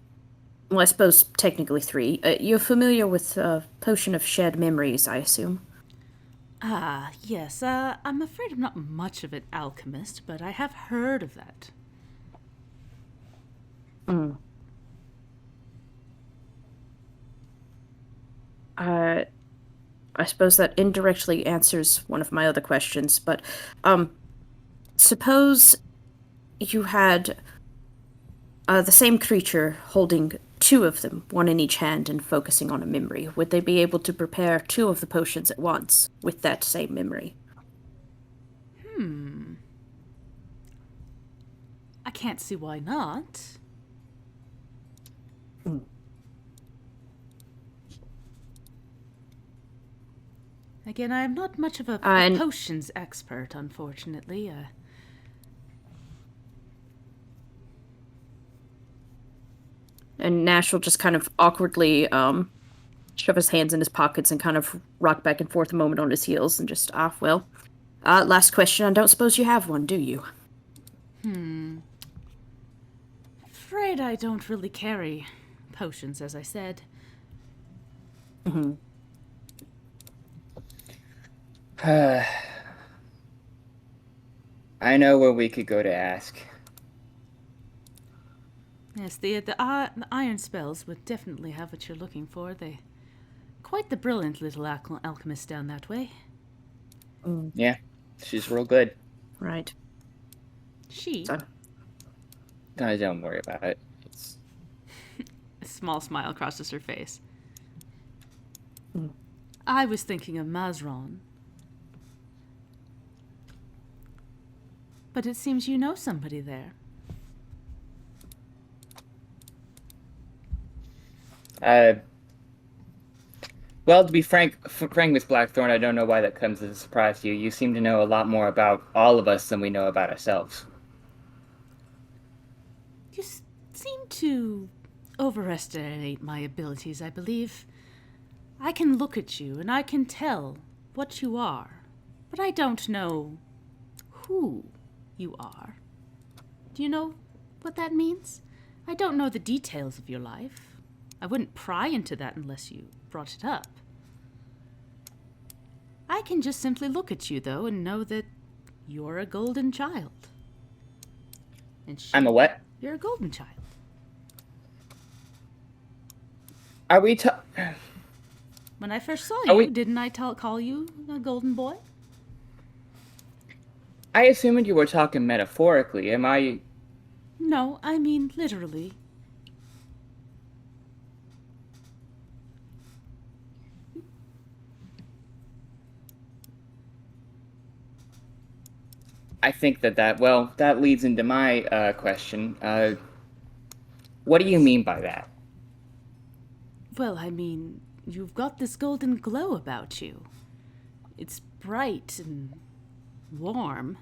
I suppose technically 3. You're familiar with Potion of Shared Memories, I assume? Ah, yes. I'm afraid I'm not much of an alchemist, but I have heard of that. I suppose that indirectly answers one of my other questions, but suppose you had the same creature holding 2 of them, one in each hand, and focusing on a memory. Would they be able to prepare 2 of the potions at once with that same memory? I can't see why not. Again, I am not much of a And- potions expert, unfortunately. And Nash will just kind of awkwardly shove his hands in his pockets and kind of rock back and forth a moment on his heels and just, last question. I don't suppose you have one, do you? Afraid I don't really carry potions, as I said. Mm-hmm. I know where we could go to ask. Yes, the iron spells would definitely have what you're looking for. They quite the brilliant little alchemist down that way. Yeah, she's real good. Right. She. So- Don't worry about it. A small smile crosses her face. Mm. I was thinking of Mazron. But it seems you know somebody there. Well, to be frank with Blackthorn, I don't know why that comes as a surprise to you. You seem to know a lot more about all of us than we know about ourselves. You seem to overestimate my abilities, I believe. I can look at you and I can tell what you are, but I don't know who you are. Do you know what that means? I don't know the details of your life. I wouldn't pry into that unless you brought it up. I can just simply look at you, though, and know that you're a golden child. And I'm a what? You're a golden child. Are we When I first saw Are you, we- didn't I call you a golden boy? I assumed you were talking metaphorically. Am I... No, I mean literally. I think that leads into my question. What do you mean by that? Well, I mean, you've got this golden glow about you. It's bright and warm.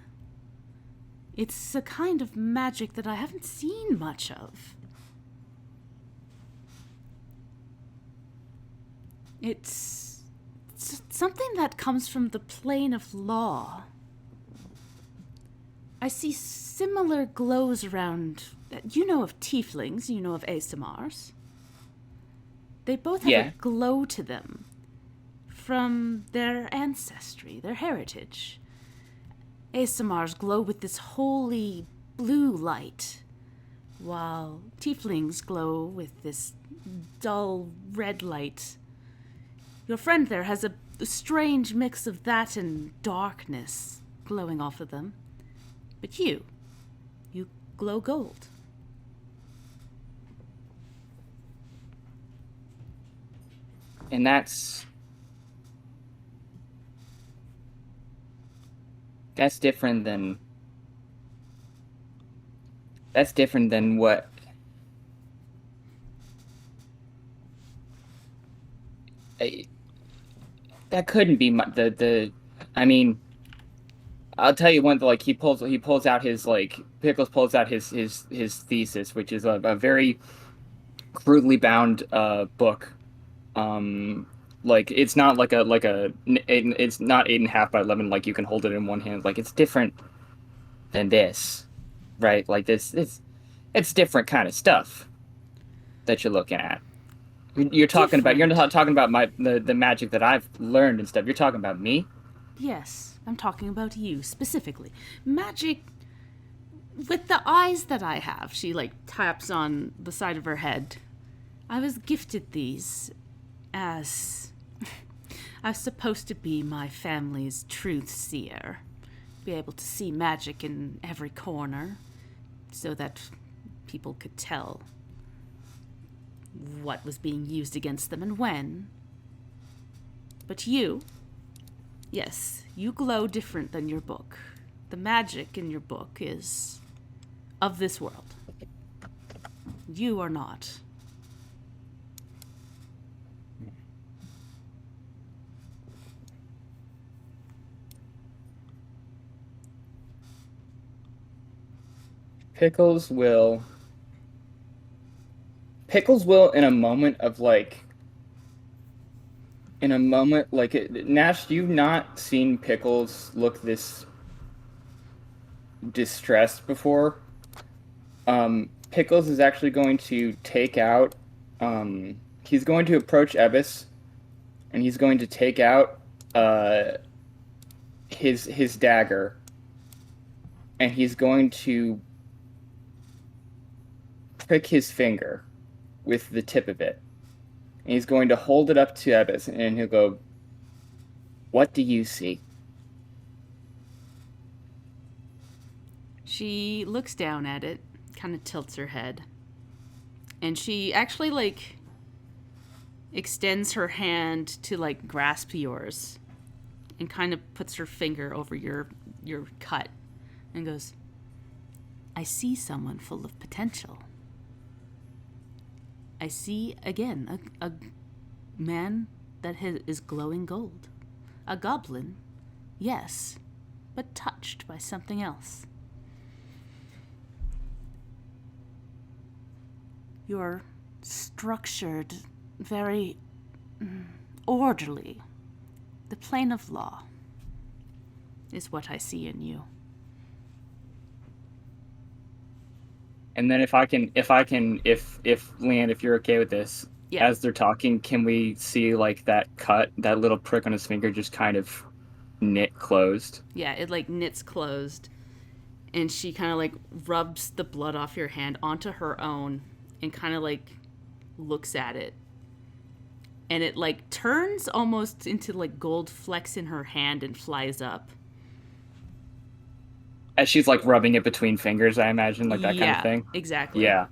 It's a kind of magic that I haven't seen much of. It's something that comes from the plane of law. I see similar glows around. You know of tieflings, you know of ASMRs. They both have Yeah. a glow to them from their ancestry, their heritage. ASMRs glow with this holy blue light, while tieflings glow with this dull red light. Your friend there has a strange mix of that and darkness glowing off of them. But you glow gold. And that's different than what that couldn't be the I mean, I'll tell you one, like he pulls out his, like, Pickles pulls out his thesis, which is a very crudely bound book. Like it's not it's not 8.5 by 11, like you can hold it in one hand. Like it's different than this, right? Like it's different kind of stuff that you're looking at. You're talking about the magic that I've learned and stuff. You're talking about me. Yes, I'm talking about you specifically. Magic with the eyes that I have. She taps on the side of her head. I was gifted these as I was supposed to be my family's truth seer. Be able to see magic in every corner so that people could tell what was being used against them and when. But you, yes, you glow different than your book. The magic in your book is of this world. You are not. Pickles will in a moment of like Nash, you've not seen Pickles look this distressed before. Pickles is actually going to take out he's going to approach Ebis and he's going to take out his dagger and he's going to prick his finger with the tip of it. And he's going to hold it up to Ebis and he'll go, "What do you see?" She looks down at it, kind of tilts her head, and she actually like extends her hand to like grasp yours and kind of puts her finger over your cut and goes, "I see someone full of potential. I see again a man that is glowing gold. A goblin, yes, but touched by something else. You're structured, very orderly. The plane of law is what I see in you." And then if Leanne, if you're okay with this, Yeah. as they're talking, can we see like that cut, that little prick on his finger just kind of knit closed? Yeah, it like knits closed, and she kind of like rubs the blood off your hand onto her own and kind of like looks at it. And it like turns almost into like gold flecks in her hand and flies up. As she's like rubbing it between fingers, I imagine, like that kind of thing. Exactly. Yeah.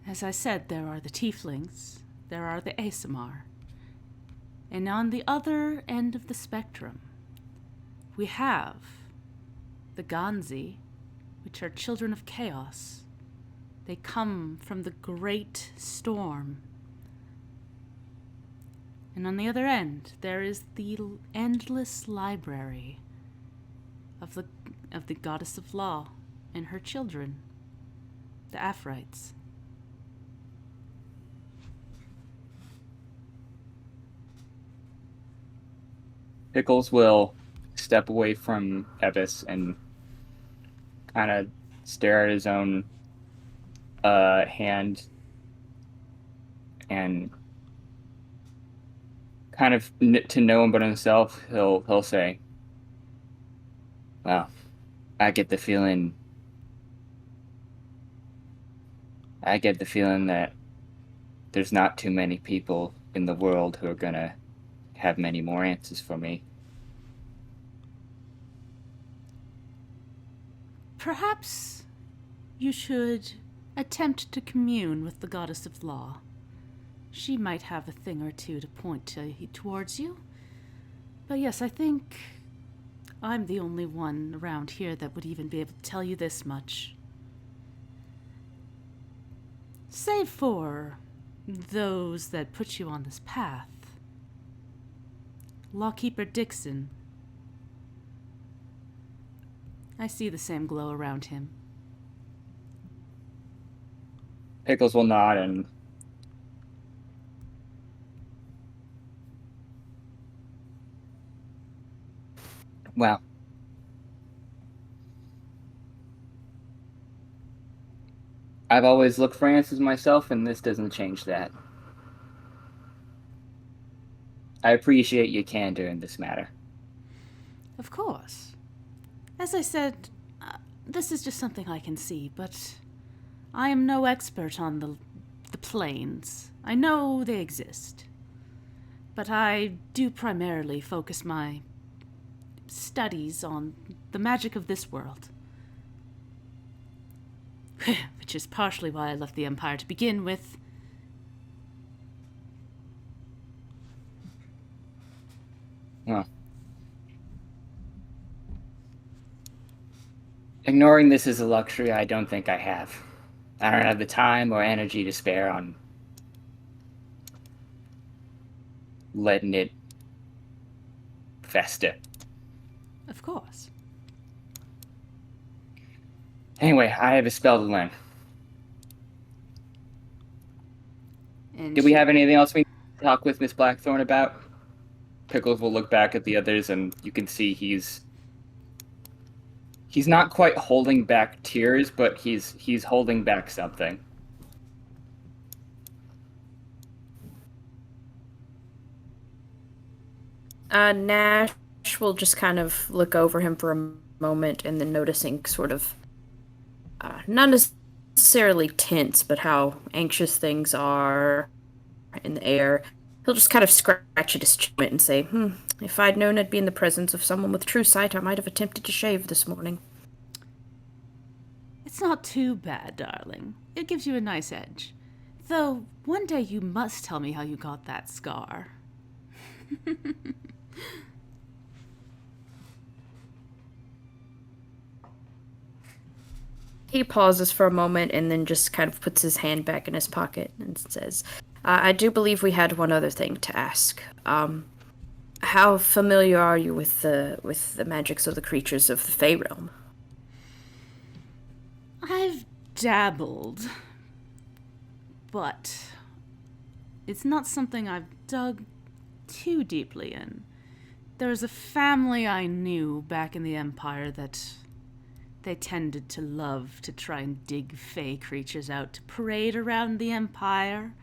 As I said, there are the tieflings, there are the ASMR, and on the other end of the spectrum, we have the Ganzi, which are children of chaos. They come from the great storm. And on the other end, there is the endless library of the goddess of law and her children, the Afrites. Pickles will step away from Ebis and kind of stare at his own hand and kind of to no one but himself, he'll say, "Well, I get the feeling that there's not too many people in the world who are gonna have many more answers for me." Perhaps you should attempt to commune with the goddess of law. She might have a thing or two to point towards you. But yes, I think I'm the only one around here that would even be able to tell you this much. Save for those that put you on this path. Lawkeeper Dixon. I see the same glow around him. Pickles will nod and well, I've always looked for answers myself, and this doesn't change that. I appreciate your candor in this matter. Of course. As I said, this is just something I can see, but I am no expert on the planes. I know they exist, but I do primarily focus my studies on the magic of this world. Which is partially why I left the Empire to begin with. Well, ignoring this is a luxury I don't think I have. I don't have the time or energy to spare on letting it fester. Of course. Anyway, I have a spell to learn. And Do we have anything else we need to talk with Miss Blackthorn about? Pickles will look back at the others, and you can see he's not quite holding back tears, but he's holding back something. Nash will just kind of look over him for a moment and then noticing sort of not necessarily tense, but how anxious things are in the air. He'll just kind of scratch at his chin and say, if I'd known I'd be in the presence of someone with true sight, I might have attempted to shave this morning. it's not too bad, darling. It gives you a nice edge. Though, one day you must tell me how you got that scar. He pauses for a moment and then just kind of puts his hand back in his pocket and says, I do believe we had one other thing to ask. How familiar are you with the magics of the creatures of the Fey realm? I've dabbled, but it's not something I've dug too deeply in. There was a family I knew back in the Empire that they tended to love to try and dig Fey creatures out to parade around the Empire.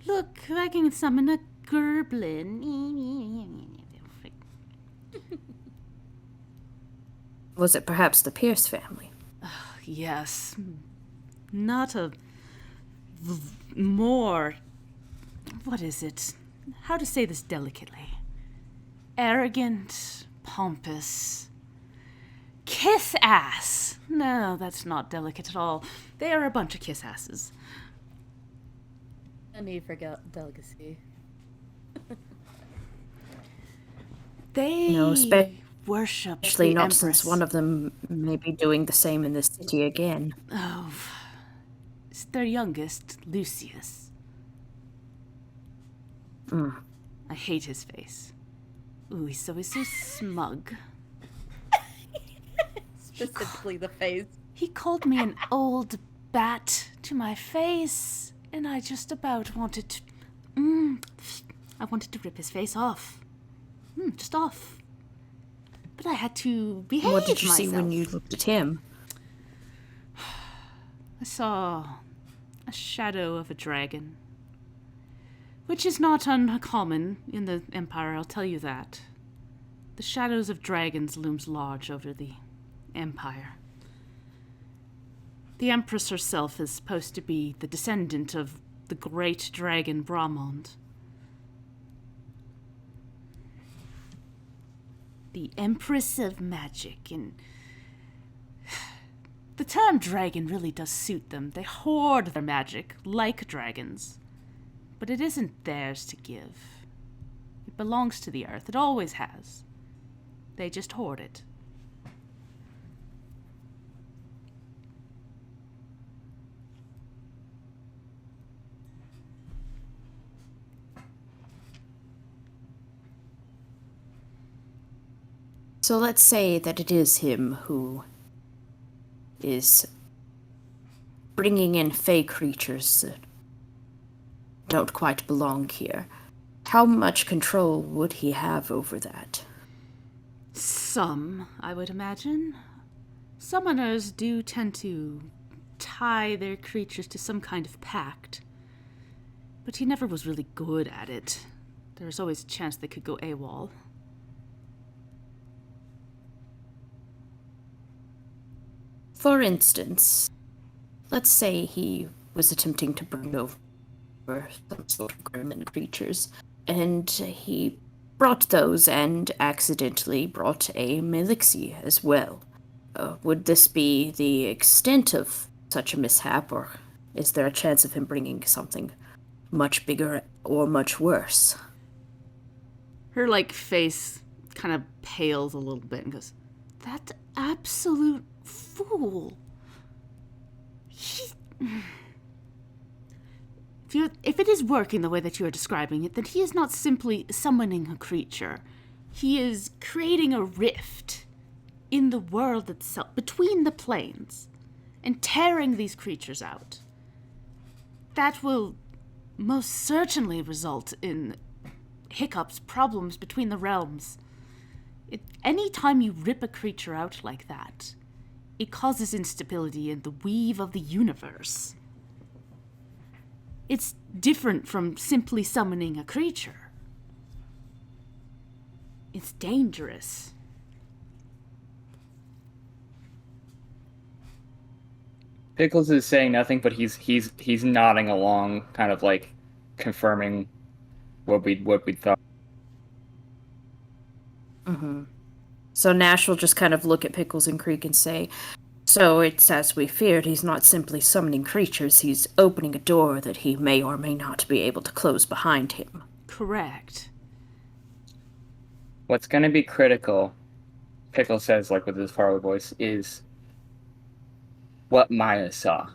Look, I can summon a gerblin. Was it perhaps the Pierce family? Yes. Not a more... What is it? How to say this delicately? Arrogant, pompous... Kiss ass! No, that's not delicate at all. They are a bunch of kiss asses. No need for delicacy. They worship Especially the not Empress. since one of them may be doing the same in the city again. Oh, it's their youngest, Lucius. I hate his face. Ooh, he's so smug. Specifically the face. He called me an old bat to my face, and I just about wanted to... I wanted to rip his face off. Just off. But I had to behave What did you myself. see when you looked at him? I saw a shadow of a dragon. Which is not uncommon in the Empire, I'll tell you that. The shadows of dragons looms large over the Empire. The Empress herself is supposed to be the descendant of the great dragon Brahmond. The Empress of Magic, and the term dragon really does suit them. They hoard their magic like dragons. But it isn't theirs to give. It belongs to the earth. It always has. They just hoard it. So let's say that it is him who is bringing in Fey creatures that don't quite belong here. How much control would he have over that? Some, I would imagine. Summoners do tend to tie their creatures to some kind of pact. But he never was really good at it. There was always a chance they could go AWOL. For instance, let's say he was attempting to bring over some sort of gremlin creatures, and he brought those and accidentally brought a Melixi as well. Would this be the extent of such a mishap, or is there a chance of him bringing something much bigger or much worse? Her, face kind of pales a little bit and goes, "That absolute fool. if it is working the way that you are describing it, then he is not simply summoning a creature. He is creating a rift in the world itself, between the planes, and tearing these creatures out. That will most certainly result in hiccups, problems between the realms. Any time you rip a creature out like that, it causes instability in the weave of the universe. It's different from simply summoning a creature. It's dangerous. Pickles is saying nothing, but he's nodding along, kind of like confirming what we thought. Mm-hmm. So Nash will just kind of look at Pickles and Creek and say, "So it's as we feared. He's not simply summoning creatures. He's opening a door that he may or may not be able to close behind him." Correct. What's going to be critical, Pickles says, like with his faraway voice, is what Maya saw.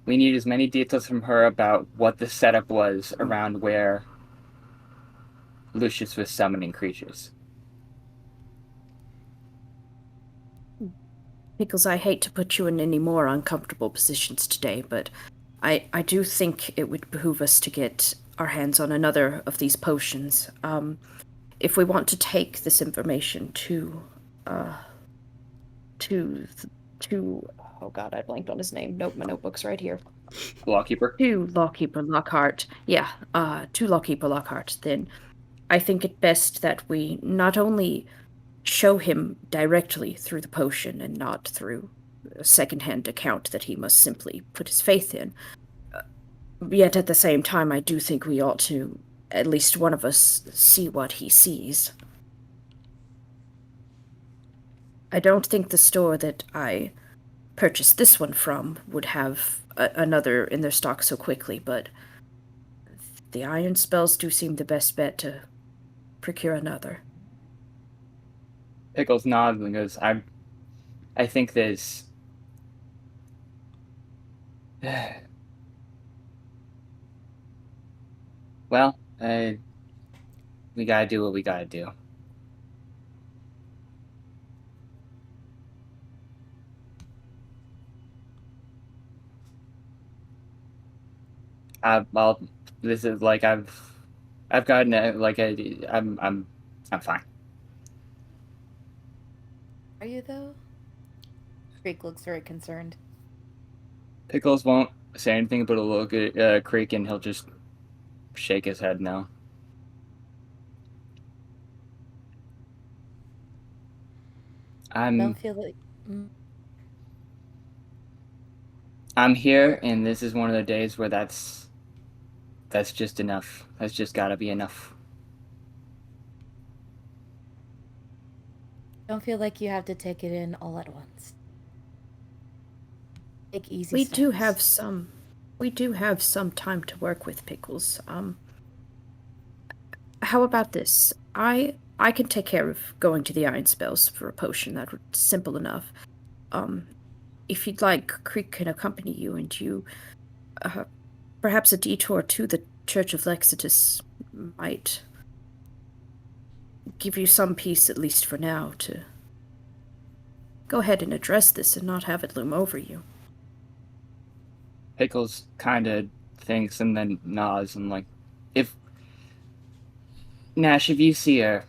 We need as many details from her about what the setup was around where Lucius was summoning creatures. Pickles, I hate to put you in any more uncomfortable positions today, but I do think it would behoove us to get our hands on another of these potions. If we want to take this information to oh god, I blanked on his name. Nope, my notebook's right here. Lawkeeper? To Lawkeeper Lockhart. Yeah, to Lawkeeper Lockhart, then I think it best that we not only show him directly through the potion and not through a second-hand account that he must simply put his faith in. Yet at the same time, I do think we ought to, at least one of us, see what he sees. I don't think the store that I purchased this one from would have another in their stock so quickly, but the iron spells do seem the best bet to procure another. Pickles nods and goes, I think there's... Well, we gotta do what we gotta do. Well, this is like I've gotten I'm fine. Are you, though? Creek looks very concerned. Pickles won't say anything, but he'll look at Creek and he'll just shake his head no. I don't feel like... I'm here, and this is one of the days where that's just enough. That's just gotta be enough. Don't feel like you have to take it in all at once. Take easy We steps. do have some time to work with, Pickles. How about this? I can take care of going to the iron spells for a potion. That's simple enough. If you'd like, Creek can accompany you, and you, perhaps a detour to the Church of Lexitus might give you some peace, at least for now, to go ahead and address this and not have it loom over you. Pickles kind of thinks and then nods and like, if Nash, if you see her,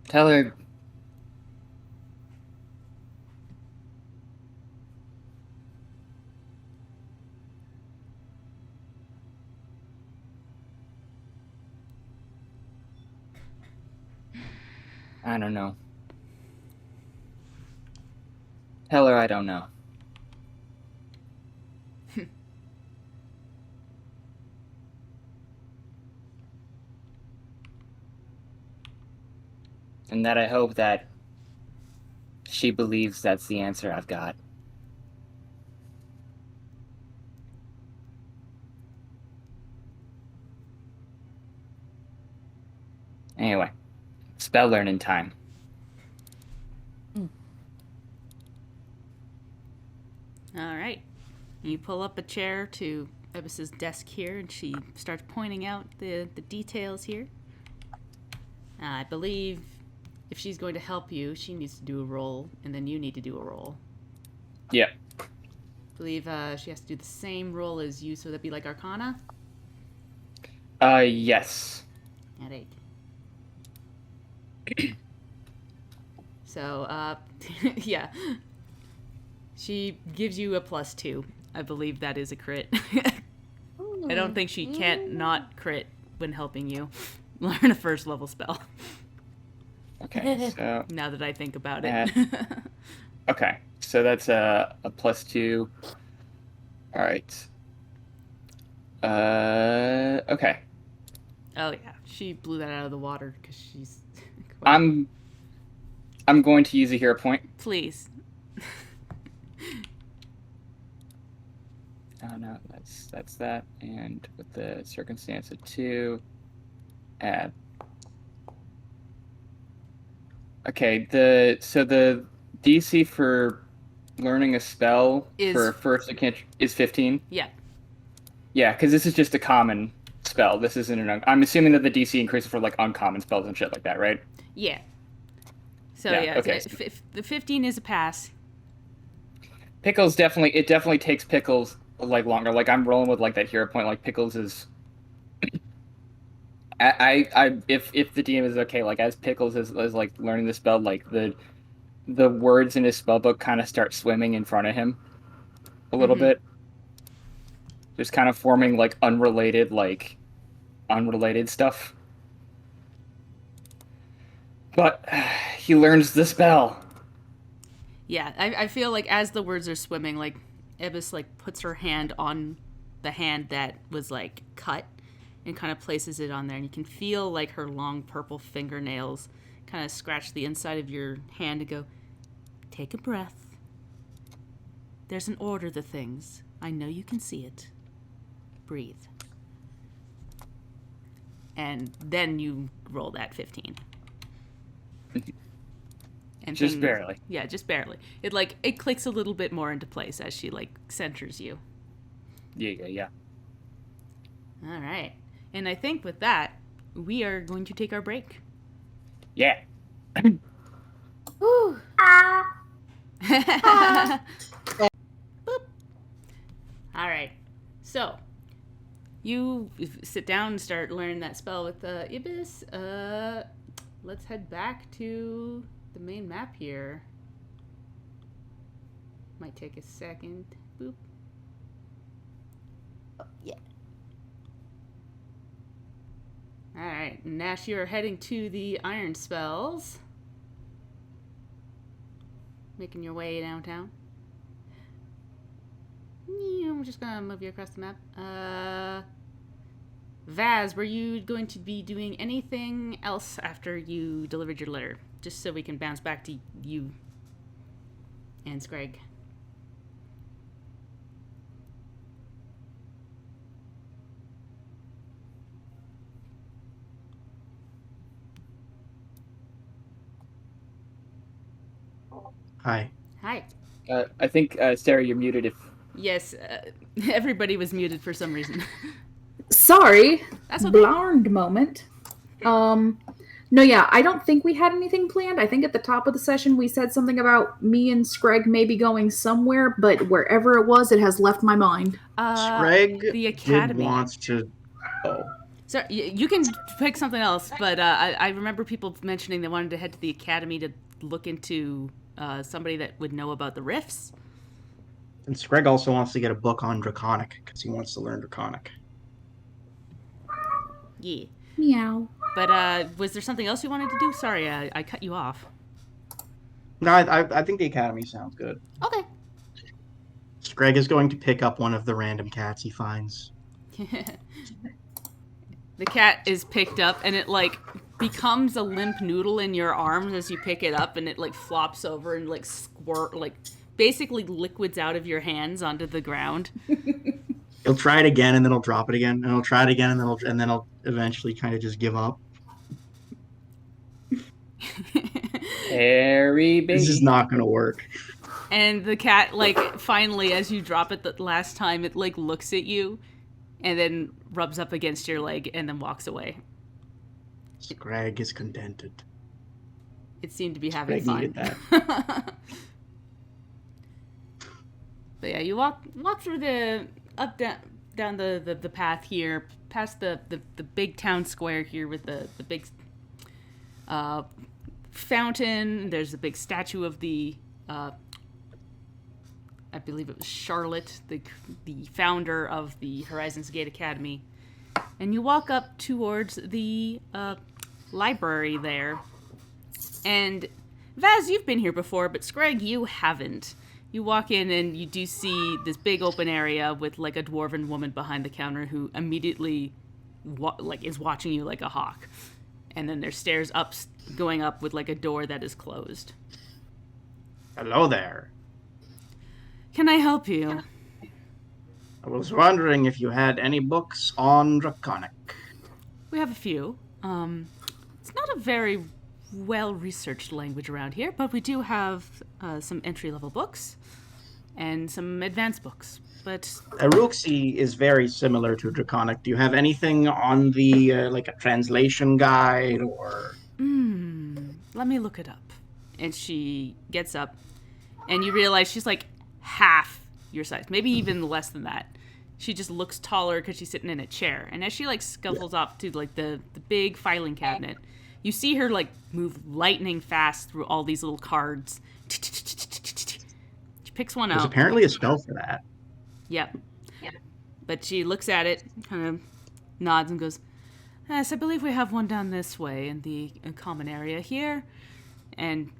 tell her I don't know. Tell her I don't know. And that I hope that she believes that's the answer I've got. Anyway, spell learning time. All right. You pull up a chair to Ebis's desk here, and she starts pointing out the details here. I believe if she's going to help you, she needs to do a roll, and then you need to do a roll. Yeah. I believe she has to do the same roll as you, so that'd be like Arcana? Yes. At 8. So, yeah. She gives you a +2. I believe that is a crit. I don't think she can't not crit when helping you learn a first level spell. Okay, so... Now that I think about it. Okay, so that's a +2. All right. Okay. Oh yeah, she blew that out of the water because she's... I'm going to use a hero point. Please. Oh no, that's that, and with the circumstance of 2, add. Okay, the DC for learning a spell for first is 15. Yeah. Yeah, because this is just a common spell. This isn't an. I'm assuming that the DC increases for like uncommon spells and shit like that, right? Yeah. So Yeah, yeah, okay. The 15 is a pass. Pickles definitely takes Pickles like longer. Like I'm rolling with like that hero point. Like Pickles is. If the DM is okay, like as Pickles is like learning the spell, like the words in his spell book kind of start swimming in front of him a little bit, just kind of forming like unrelated stuff. But he learns the spell. Yeah, I feel like as the words are swimming, like Ebis like puts her hand on the hand that was like cut and kind of places it on there, and you can feel like her long purple fingernails kind of scratch the inside of your hand and go, take a breath. There's an order to things. I know you can see it. Breathe. And then you roll that 15. And Just barely. Yeah, just barely. It clicks a little bit more into place as she like centers you. Yeah. All right. And I think with that, we are going to take our break. Yeah. Woo. Boop. All right. So, you sit down and start learning that spell with Ibis. Let's head back to the main map here. Might take a second. Boop. Yeah. All right, Nash, you're heading to the iron spells. Making your way downtown. I'm just gonna move you across the map. Vaz, were you going to be doing anything else after you delivered your letter? Just so we can bounce back to you and Scrag. Hi. Hi. I think Sarah, you're muted. If Yes, everybody was muted for some reason. Sorry. That's okay. Blarned moment. No, yeah, I don't think we had anything planned. I think at the top of the session we said something about me and Screg maybe going somewhere, but wherever it was, it has left my mind. Screg the Academy. wants to. Oh. So you can pick something else, but I remember people mentioning they wanted to head to the Academy to look into somebody that would know about the rifts. And Screg also wants to get a book on Draconic because he wants to learn Draconic. Yeah. Meow. But was there something else you wanted to do? Sorry, I cut you off. No, I think the Academy sounds good. Okay. Screg is going to pick up one of the random cats he finds. The cat is picked up, and it like becomes a limp noodle in your arms as you pick it up, and it like flops over and like squirt, like basically liquids out of your hands onto the ground. He'll try it again, and then he'll drop it again, and he'll try it again, and then he'll eventually kind of just give up. Hairy baby. This is not gonna work. And the cat, like, finally, as you drop it the last time, it, like, looks at you and then rubs up against your leg and then walks away. Scrag is contented. It seemed to be having Scrag fun. needed that. But yeah, you walk through down the path here, past the big town square here with the big fountain. There's a big statue of the I believe it was Charlotte, the founder of the Horizons Gate Academy. And you walk up towards the library there. And Vaz, you've been here before, but Scrag, you haven't. You walk in and you do see this big open area with like a dwarven woman behind the counter who immediately is watching you like a hawk. And then there's stairs going up with like a door that is closed. Hello there. Can I help you? I was wondering if you had any books on Draconic. We have a few. It's not a very well-researched language around here, but we do have some entry-level books and some advanced books. But Eruxi is very similar to Draconic. Do you have anything on the, like a translation guide or... Let me look it up. And she gets up, and you realize she's like half your size, maybe even less than that. She just looks taller because she's sitting in a chair. And as she like scuffles up to like the big filing cabinet, you see her like move lightning fast through all these little cards. She picks one There's out. apparently a spell for that. Yep. But she looks at it, kind of nods and goes, "Yes, I believe we have one down this way in the common area here." And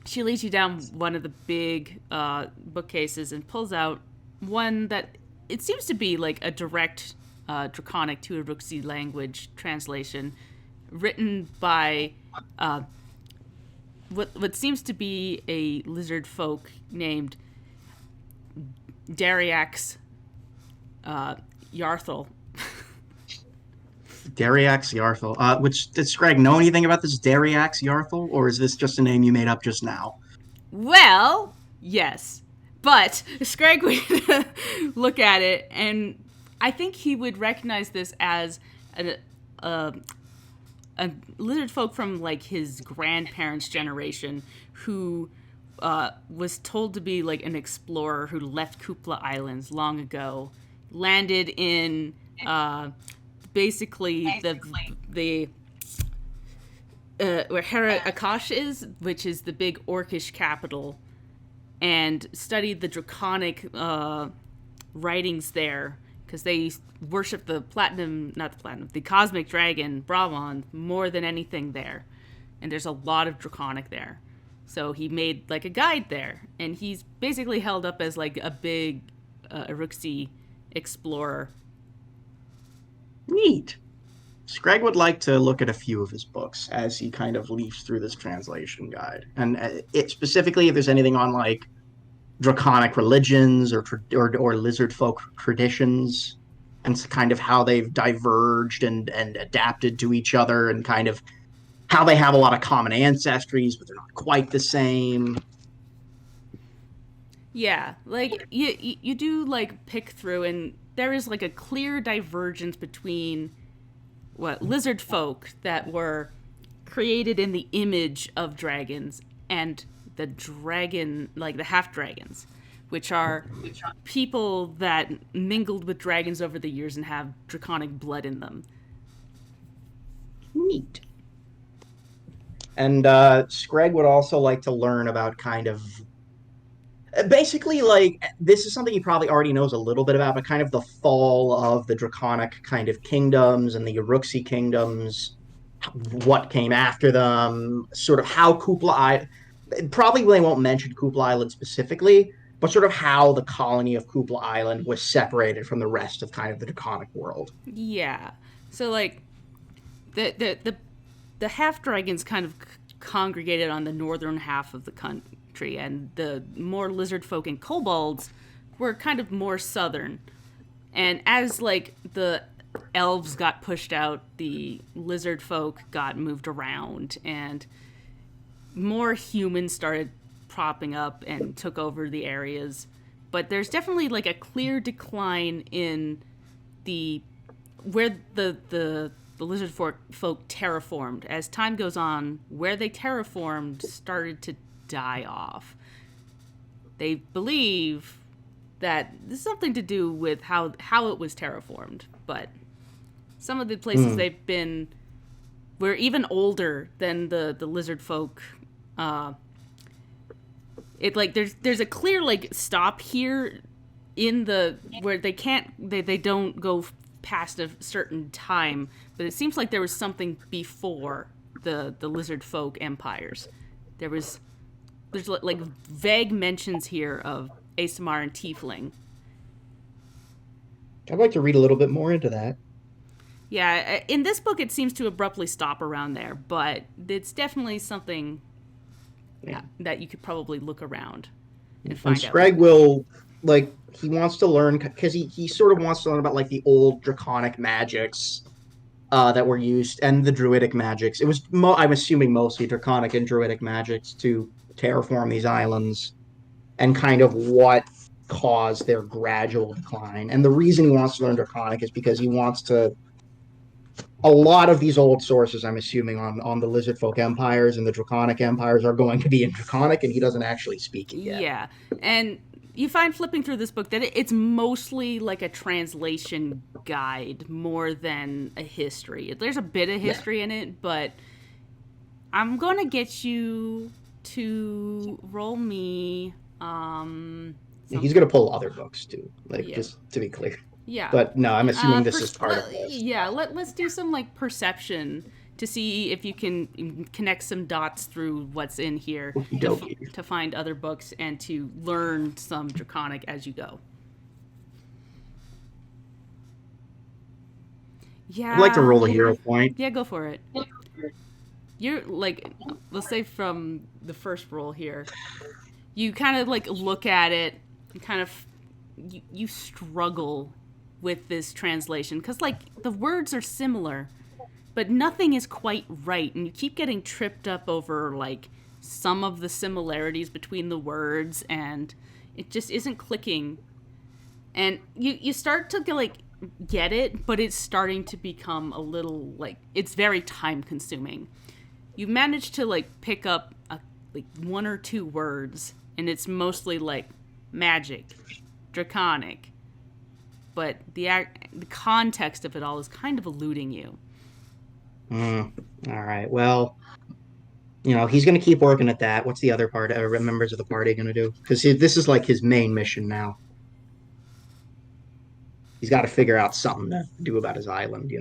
she leads you down one of the big bookcases and pulls out one that it seems to be like a direct Draconic to Eruxi language translation written by what seems to be a lizard folk named Dariax Yarthel. Dariax Yarthel. Does Scrag know anything about this Dariax Yarthel, or is this just a name you made up just now? Well, yes. But Scrag would look at it, and I think he would recognize this as a lizard folk from, like, his grandparents' generation who was told to be, like, an explorer who left Kupla Islands long ago, landed in... basically the where Hera Akash is, which is the big orcish capital, and studied the Draconic writings there because they worship the cosmic dragon Brahman more than anything there, and there's a lot of Draconic there. So he made like a guide there, and he's basically held up as like a big Eruxi explorer. Neat. Scrag would like to look at a few of his books as he kind of leafs through this translation guide, and it specifically if there's anything on like Draconic religions or lizard folk traditions, and kind of how they've diverged and adapted to each other, and kind of how they have a lot of common ancestries, but they're not quite the same. Yeah, like you do like pick through, and there is like a clear divergence between lizard folk that were created in the image of dragons and the dragon, like the half dragons, which are people that mingled with dragons over the years and have Draconic blood in them. Neat. And Scrag would also like to learn about kind of basically, like, this is something he probably already knows a little bit about, but kind of the fall of the Draconic kind of kingdoms and the Eruxi kingdoms, what came after them, sort of how Kupla Island... Probably they won't mention Kupla Island specifically, but sort of how the colony of Kupla Island was separated from the rest of kind of the Draconic world. Yeah. So, like, the half-dragons kind of congregated on the northern half of the country, and the more lizard folk and kobolds were kind of more southern. And as like the elves got pushed out, the lizard folk got moved around, and more humans started propping up and took over the areas. But there's definitely like a clear decline in where the lizard folk terraformed. As time goes on, where they terraformed started to die off. They believe that there's something to do with how it was terraformed, but some of the places they've been were even older than the lizard folk. It like there's a clear like stop here in the where they don't go past a certain time, but it seems like there was something before the lizard folk empires. There's like vague mentions here of Asamar and Tiefling. I'd like to read a little bit more into that. Yeah, in this book it seems to abruptly stop around there, but it's definitely something that you could probably look around and find out. Scrag will, like, he wants to learn, because he sort of wants to learn about, like, the old draconic magics that were used, and the druidic magics. It was, I'm assuming, mostly draconic and druidic magics to terraform these islands, and kind of what caused their gradual decline. And the reason he wants to learn draconic is because he wants to... A lot of these old sources, I'm assuming, on the lizard folk empires and the draconic empires are going to be in draconic, and he doesn't actually speak it yet. Yeah, and you find flipping through this book that it's mostly like a translation guide more than a history. There's a bit of history in it, but I'm going to get you to roll me... He's going to pull other books, too, just to be clear. Yeah. But no, I'm assuming this is part of this. Yeah, let's do some like perception to see if you can connect some dots through what's in here to find other books and to learn some draconic as you go. Yeah. I'd like to roll a hero point. Yeah, go for it. You're like, let's say from the first roll here, you kind of like look at it and kind of you struggle with this translation because like the words are similar but nothing is quite right and you keep getting tripped up over like some of the similarities between the words and it just isn't clicking and you start to get it, but it's starting to become a little like it's very time consuming. You manage to like pick up like one or two words and it's mostly like magic, draconic, but the context of it all is kind of eluding you. All right. Well, he's going to keep working at that. What's the other members of the party going to do? Because this is like his main mission now. He's got to figure out something to do about his island,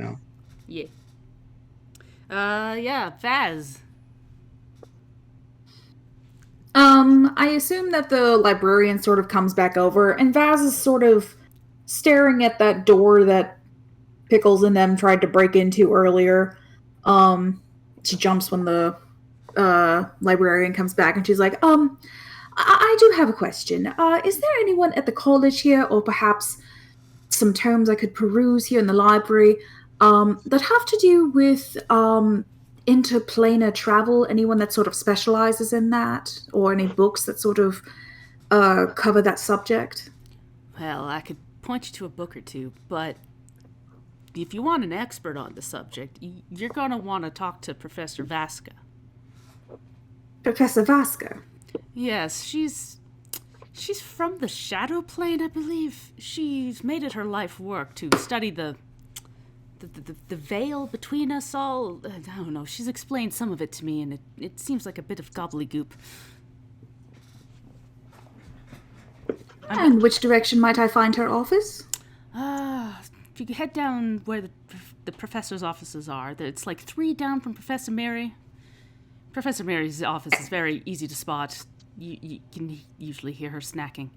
Yeah. Yeah, Vaz. I assume that the librarian sort of comes back over, and Vaz is sort of staring at that door that Pickles and them tried to break into earlier. She jumps when the librarian comes back, and she's like, I do have a question. Is there anyone at the college here, or perhaps some tomes I could peruse here in the library, that have to do with interplanar travel? Anyone that sort of specializes in that, or any books that sort of cover that subject? Well, I could point you to a book or two, but if you want an expert on the subject, you're going to want to talk to Professor Vasca. Professor Vasca? Yes, she's from the Shadow Plane, I believe. She's made it her life work to study the veil between us all. I don't know, she's explained some of it to me, and it seems like a bit of gobbledygook. And which direction might I find her office? If you head down where the professor's offices are, it's like 3 down from Professor Mary. Professor Mary's office is very easy to spot. You can usually hear her snacking.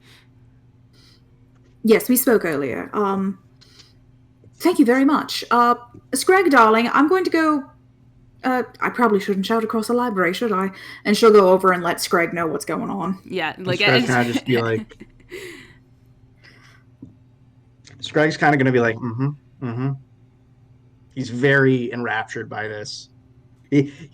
Yes, we spoke earlier. Thank you very much. Scrag, darling, I'm going to go... I probably shouldn't shout across the library, should I? And she'll go over and let Scrag know what's going on. Yeah, like... Scrag's kind of just be like... Scrag's kind of going to be like, He's very enraptured by this.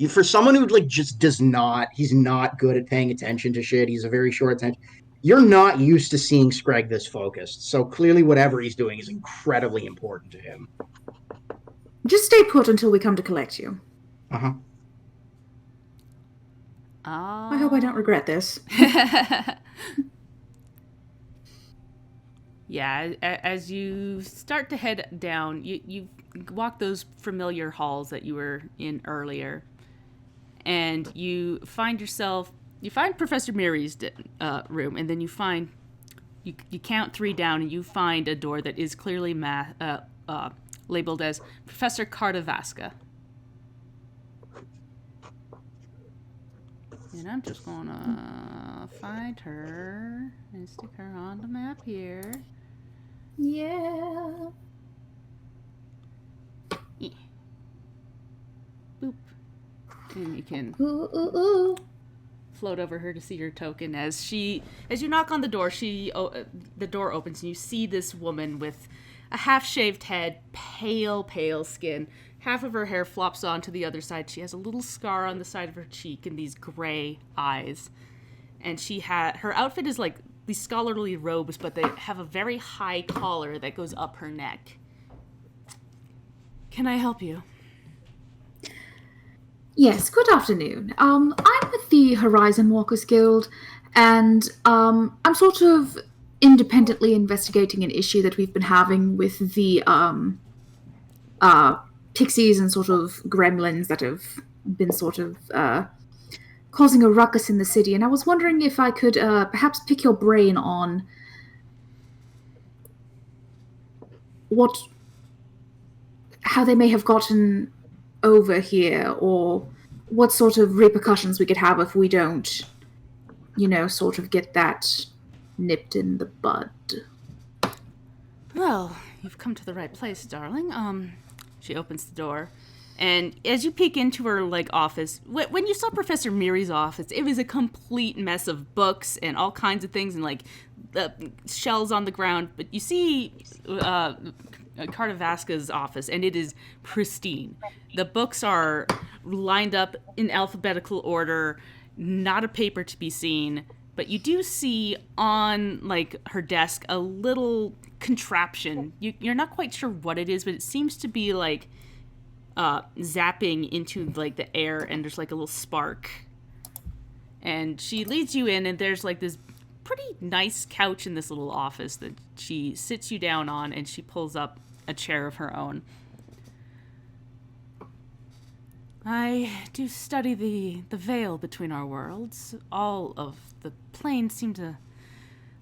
For someone who like just does not, he's not good at paying attention to shit. He's a very short attention. You're not used to seeing Screg this focused, so clearly whatever he's doing is incredibly important to him. Just stay put until we come to collect you. Uh-huh. I hope I don't regret this. Yeah, as you start to head down, you walk those familiar halls that you were in earlier, and you find Professor Mary's room, and then you count 3 down, and you find a door that is clearly labeled as Professor Cartavasca. And I'm just gonna find her and stick her on the map here. Yeah. Boop. And you can float over her to see her token. As you knock on the door, the door opens and you see this woman with a half-shaved head, pale skin. Half of her hair flops onto the other side. She has a little scar on the side of her cheek and these gray eyes. And her outfit is like these scholarly robes, but they have a very high collar that goes up her neck. Can I help you? Yes, good afternoon. I'm with the Horizon Walkers Guild, and I'm sort of independently investigating an issue that we've been having with the pixies and sort of gremlins that have been sort of causing a ruckus in the city. And I was wondering if I could perhaps pick your brain on how they may have gotten over here, or what sort of repercussions we could have if we don't, sort of get that nipped in the bud. Well, you've come to the right place, darling. She opens the door, and as you peek into her office, when you saw Professor Miri's office, it was a complete mess of books and all kinds of things, and the shells on the ground. But you see Cartavasca's office, and it is pristine. The books are lined up in alphabetical order, not a paper to be seen, but you do see on her desk a little contraption. You're not quite sure what it is, but it seems to be zapping into the air, and there's a little spark. And she leads you in, and there's this pretty nice couch in this little office that she sits you down on, and she pulls up a chair of her own. I do study the veil between our worlds. All of the planes seem to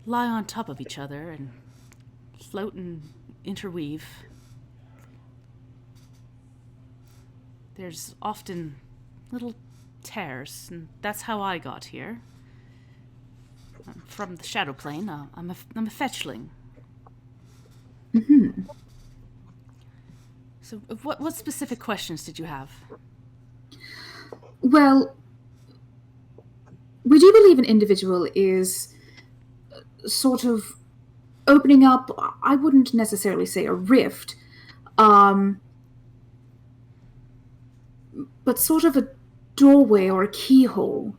lie on top of each other and float and interweave. There's often little tears, and that's how I got here. I'm from the Shadow Plane. I'm a fetchling. Mm-hmm. So, what specific questions did you have? Well, we do believe an individual is sort of opening up, I wouldn't necessarily say a rift, but sort of a doorway or a keyhole,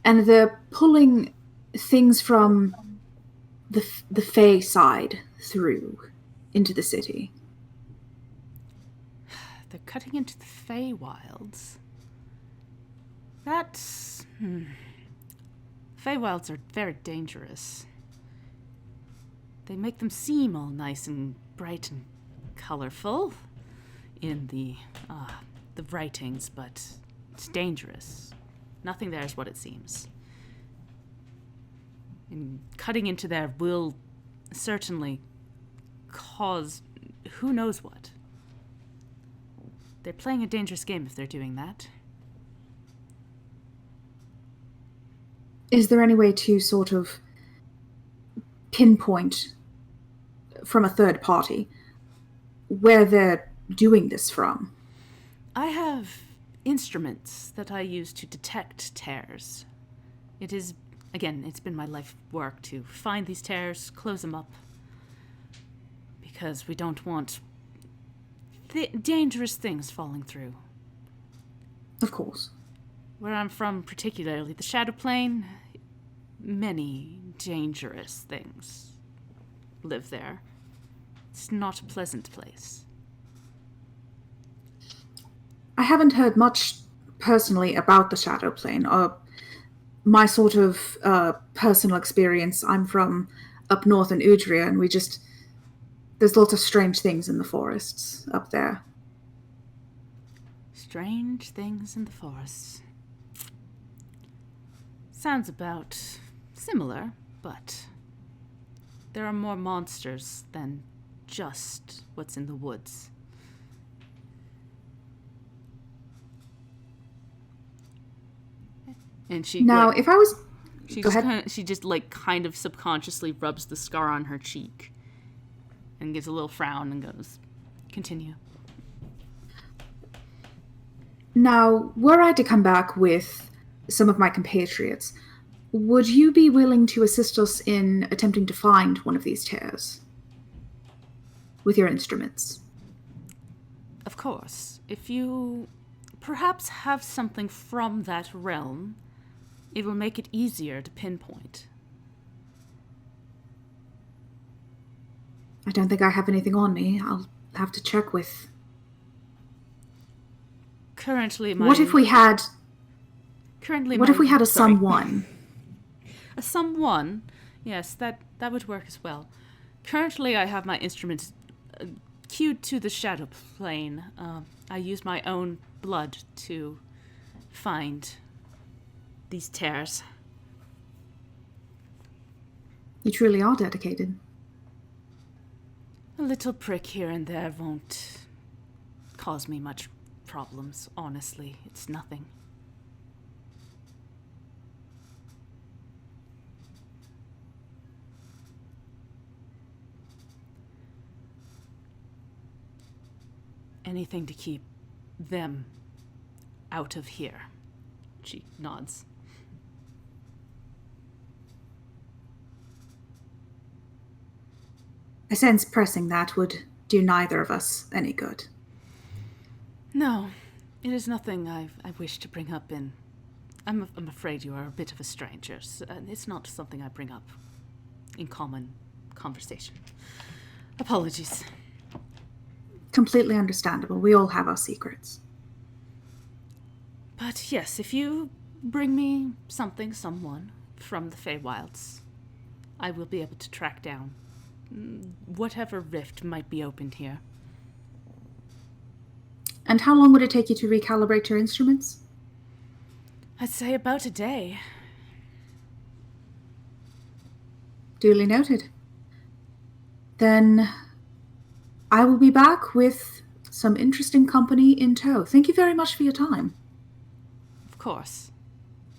and they're pulling things from the Fey side through into the city. They're cutting into the Feywilds. That's... Feywilds are very dangerous. They make them seem all nice and bright and colorful in the writings, but it's dangerous. Nothing there is what it seems. And cutting into there will certainly cause who knows what. They're playing a dangerous game if they're doing that. Is there any way to sort of pinpoint from a third party where they're doing this from? I have instruments that I use to detect tears. It is, again, it's been my life work to find these tears, close them up, because we don't want dangerous things falling through. Of course. Where I'm from, particularly the Shadow Plane, many dangerous things live there. It's not a pleasant place. I haven't heard much personally about the Shadow Plane. My sort of personal experience, I'm from up north in Udria, and there's lots of strange things in the forests up there. Strange things in the forests. Sounds about similar, but there are more monsters than just what's in the woods. And she Now, like, if I was... she Go just ahead. kind of subconsciously rubs the scar on her cheek and gives a little frown and goes, "Continue." Now, were I to come back with some of my compatriots, would you be willing to assist us in attempting to find one of these tears? With your instruments? Of course, if you perhaps have something from that realm, it will make it easier to pinpoint. I don't think I have anything on me. I'll have to check with... Currently, my... What if we had... Currently, What my... if we had a sorry. someone? A someone? Yes, that would work as well. Currently, I have my instruments cued to the Shadow Plane. I use my own blood to find these tears. You truly are dedicated. A little prick here and there won't cause me much problems, honestly. It's nothing. Anything to keep them out of here. She nods. I sense pressing that would do neither of us any good. No, it is nothing I wish to bring up in... I'm afraid you are a bit of a stranger. So it's not something I bring up in common conversation. Apologies. Completely understandable. We all have our secrets. But yes, if you bring me someone from the Feywilds, I will be able to track down whatever rift might be opened here. And how long would it take you to recalibrate your instruments? I'd say about a day. Duly noted. Then I will be back with some interesting company in tow. Thank you very much for your time. Of course.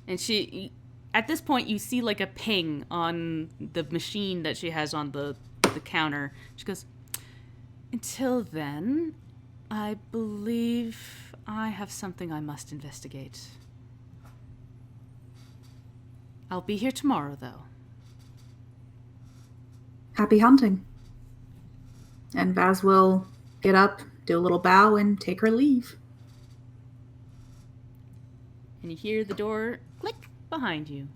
And she, at this point, you see like a ping on the machine that she has on the counter. She goes, "Until then, I believe I have something I must investigate. I'll be here tomorrow, though." Happy hunting. And Vaz will get up, do a little bow, and take her leave. And you hear the door click behind you.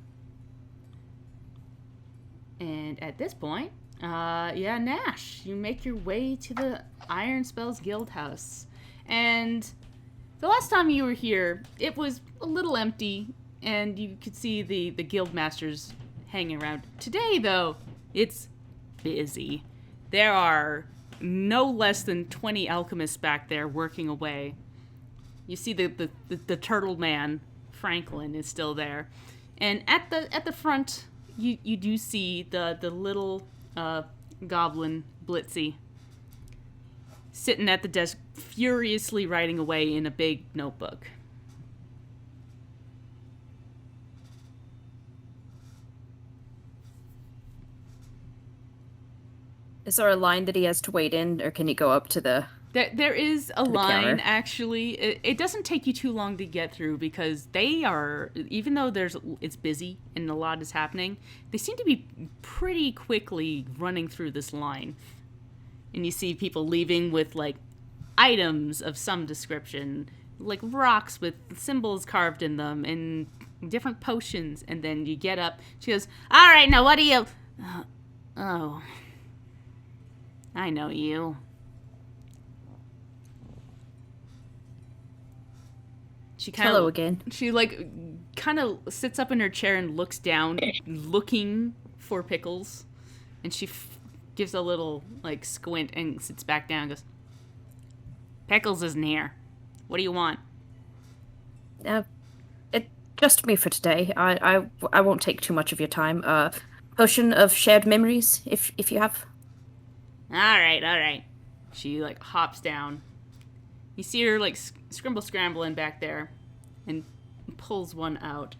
And at this point, Nash, you make your way to the Iron Spells Guild house. And the last time you were here, it was a little empty, and you could see the guild masters hanging around. Today, though, it's busy. There are no less than 20 alchemists back there working away. You see the turtle man, Franklin, is still there. And at the front, you do see the little goblin Blitzy sitting at the desk, furiously writing away in a big notebook. Is there a line that he has to wait in, or can he go up to the... There is a line, counter? actually. It doesn't take you too long to get through, because they are, even though it's busy and a lot is happening, they seem to be pretty quickly running through this line. And you see people leaving with, like, items of some description, like rocks with symbols carved in them and different potions. And then you get up. She goes, "All right, now what do you?" Oh, I know you. She Hello again. She like kind of sits up in her chair and looks down, looking for Pickles, and she gives a little like squint and sits back down and goes, "Pickles isn't here. What do you want?" It just me for today. I won't take too much of your time. Potion of shared memories, if you have. All right. She like hops down. You see her like scrambling back there, and pulls one out.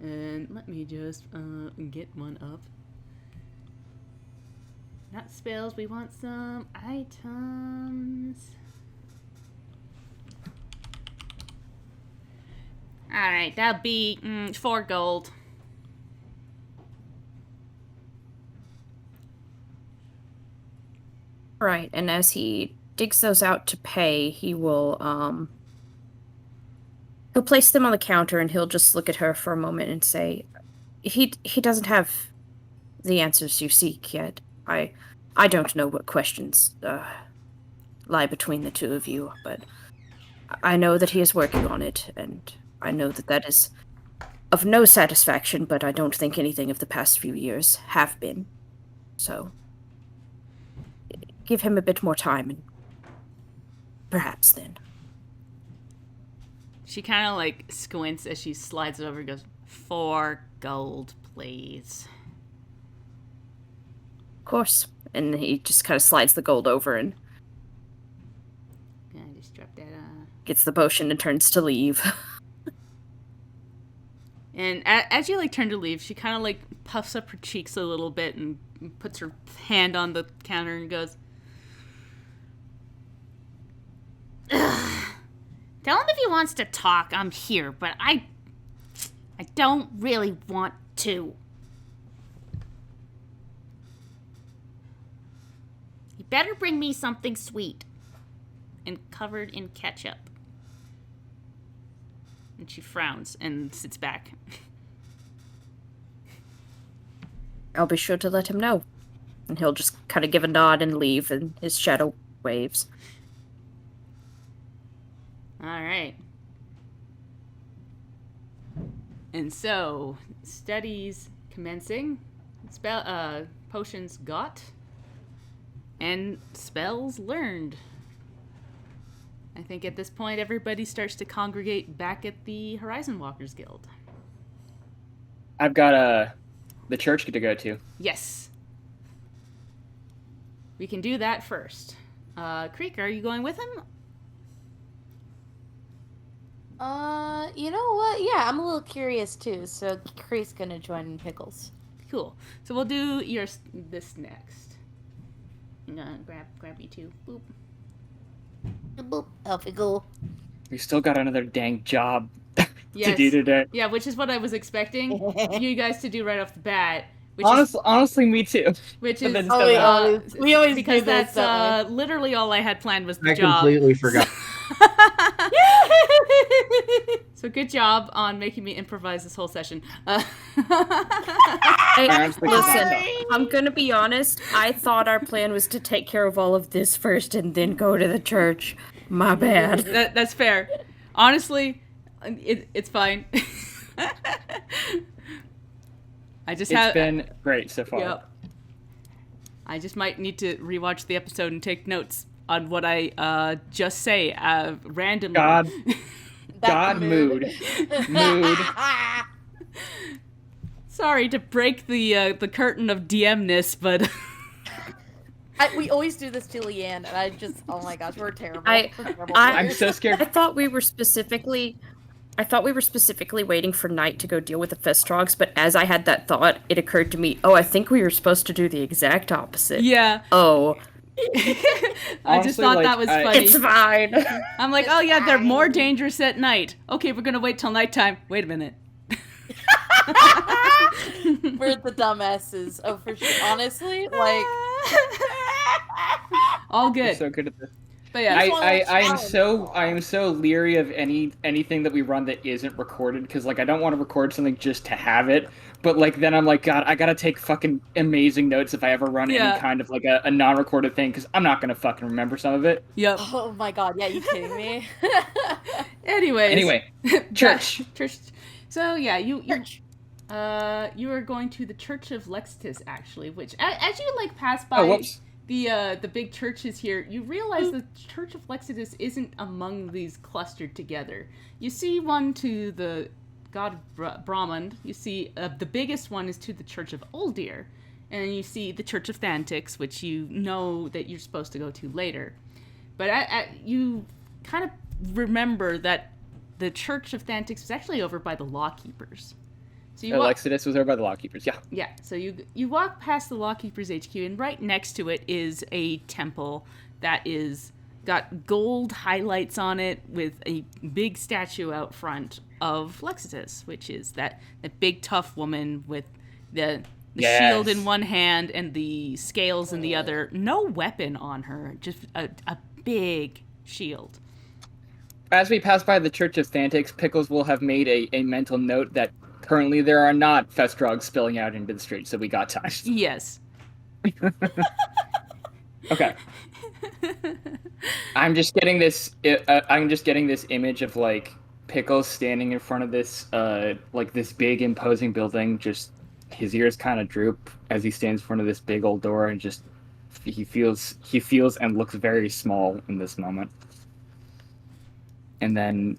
And let me just get one up. Not spells. We want some items. All right, that'll be 4 gold. Right, and as he digs those out to pay, he will he'll place them on the counter and he'll just look at her for a moment and say, he doesn't have the answers you seek yet. I don't know what questions lie between the two of you, but I know that he is working on it, and I know that is of no satisfaction, but I don't think anything of the past few years have been. So give him a bit more time, and perhaps then. She kind of like squints as she slides it over and goes, 4 gold, please. Of course. And he just kind of slides the gold over and I just drop that gets the potion and turns to leave. And as you like turn to leave, she kind of like puffs up her cheeks a little bit and puts her hand on the counter and goes, "Ugh. Tell him if he wants to talk, I'm here, but I don't really want to. You better bring me something sweet and covered in ketchup." And she frowns and sits back. I'll be sure to let him know. And he'll just kind of give a nod and leave, and his shadow waves. All right. And so, studies commencing, potions got, and spells learned. I think at this point everybody starts to congregate back at the Horizon Walkers Guild. I've got the church to go to. Yes. We can do that first. Creek, are you going with him? You know what? Yeah, I'm a little curious too. So Creek's gonna join Pickles. Cool. So we'll do this next. I'm gonna grab you two. Boop. Boop. Off we go. We still got another dang job Yes. to do today. Yeah, which is what I was expecting you guys to do right off the bat. Honestly, me too. Which But is then we always because do this, that's literally all I had planned was the I job. completely forgot. So good job on making me improvise this whole session. Listen, I'm gonna be honest. I thought our plan was to take care of all of this first and then go to the church. My bad. That's fair. Honestly, it's fine. It's been great so far. Yep. I just might need to rewatch the episode and take notes on what I just say randomly. God mood. Mood. Sorry to break the curtain of DMness, but we always do this to Leanne, and I just, oh my gosh, we're terrible. I'm so scared. I thought we were specifically waiting for Knight to go deal with the Festrogs, but as I had that thought, it occurred to me, I think we were supposed to do the exact opposite. yeah. Oh. I just thought that was funny. It's fine. I'm like, oh yeah, they're more dangerous at night. Okay, we're gonna wait till nighttime. Wait a minute. We're the dumbasses. Oh, for sure. Honestly, like... All good. You're so good at this. But yeah, I am so leery of anything that we run that isn't recorded, because like I don't want to record something just to have it, but like then I'm like, God, I gotta take fucking amazing notes if I ever run any kind of like a non-recorded thing, because I'm not gonna fucking remember some of it. Yep. Oh my god, yeah, you kidding me? Anyway, church. Church. So yeah, you are going to the Church of Lexitus, actually, which as you like pass by the big churches here, you realize the Church of Lexitus isn't among these clustered together. You see one to the god Brahman. You see the biggest one is to the Church of Uldir, and you see the Church of Thantix, which you know that you're supposed to go to later. But you kind of remember that the Church of Thantix was actually over by the Lawkeepers. So Lexitus was over by the Lawkeepers, yeah. Yeah, so you walk past the Lawkeepers HQ, and right next to it is a temple that is got gold highlights on it with a big statue out front of Lexitus, which is that big tough woman with the shield in one hand and the scales in the other. No weapon on her, just a big shield. As we pass by the Church of Thantix, Pickles will have made a mental note that currently there are not fest drugs spilling out into the street, so we got time. Yes. Okay. I'm just getting this image of like Pickles standing in front of this like this big imposing building, just his ears kind of droop as he stands in front of this big old door, and just he feels and looks very small in this moment. And then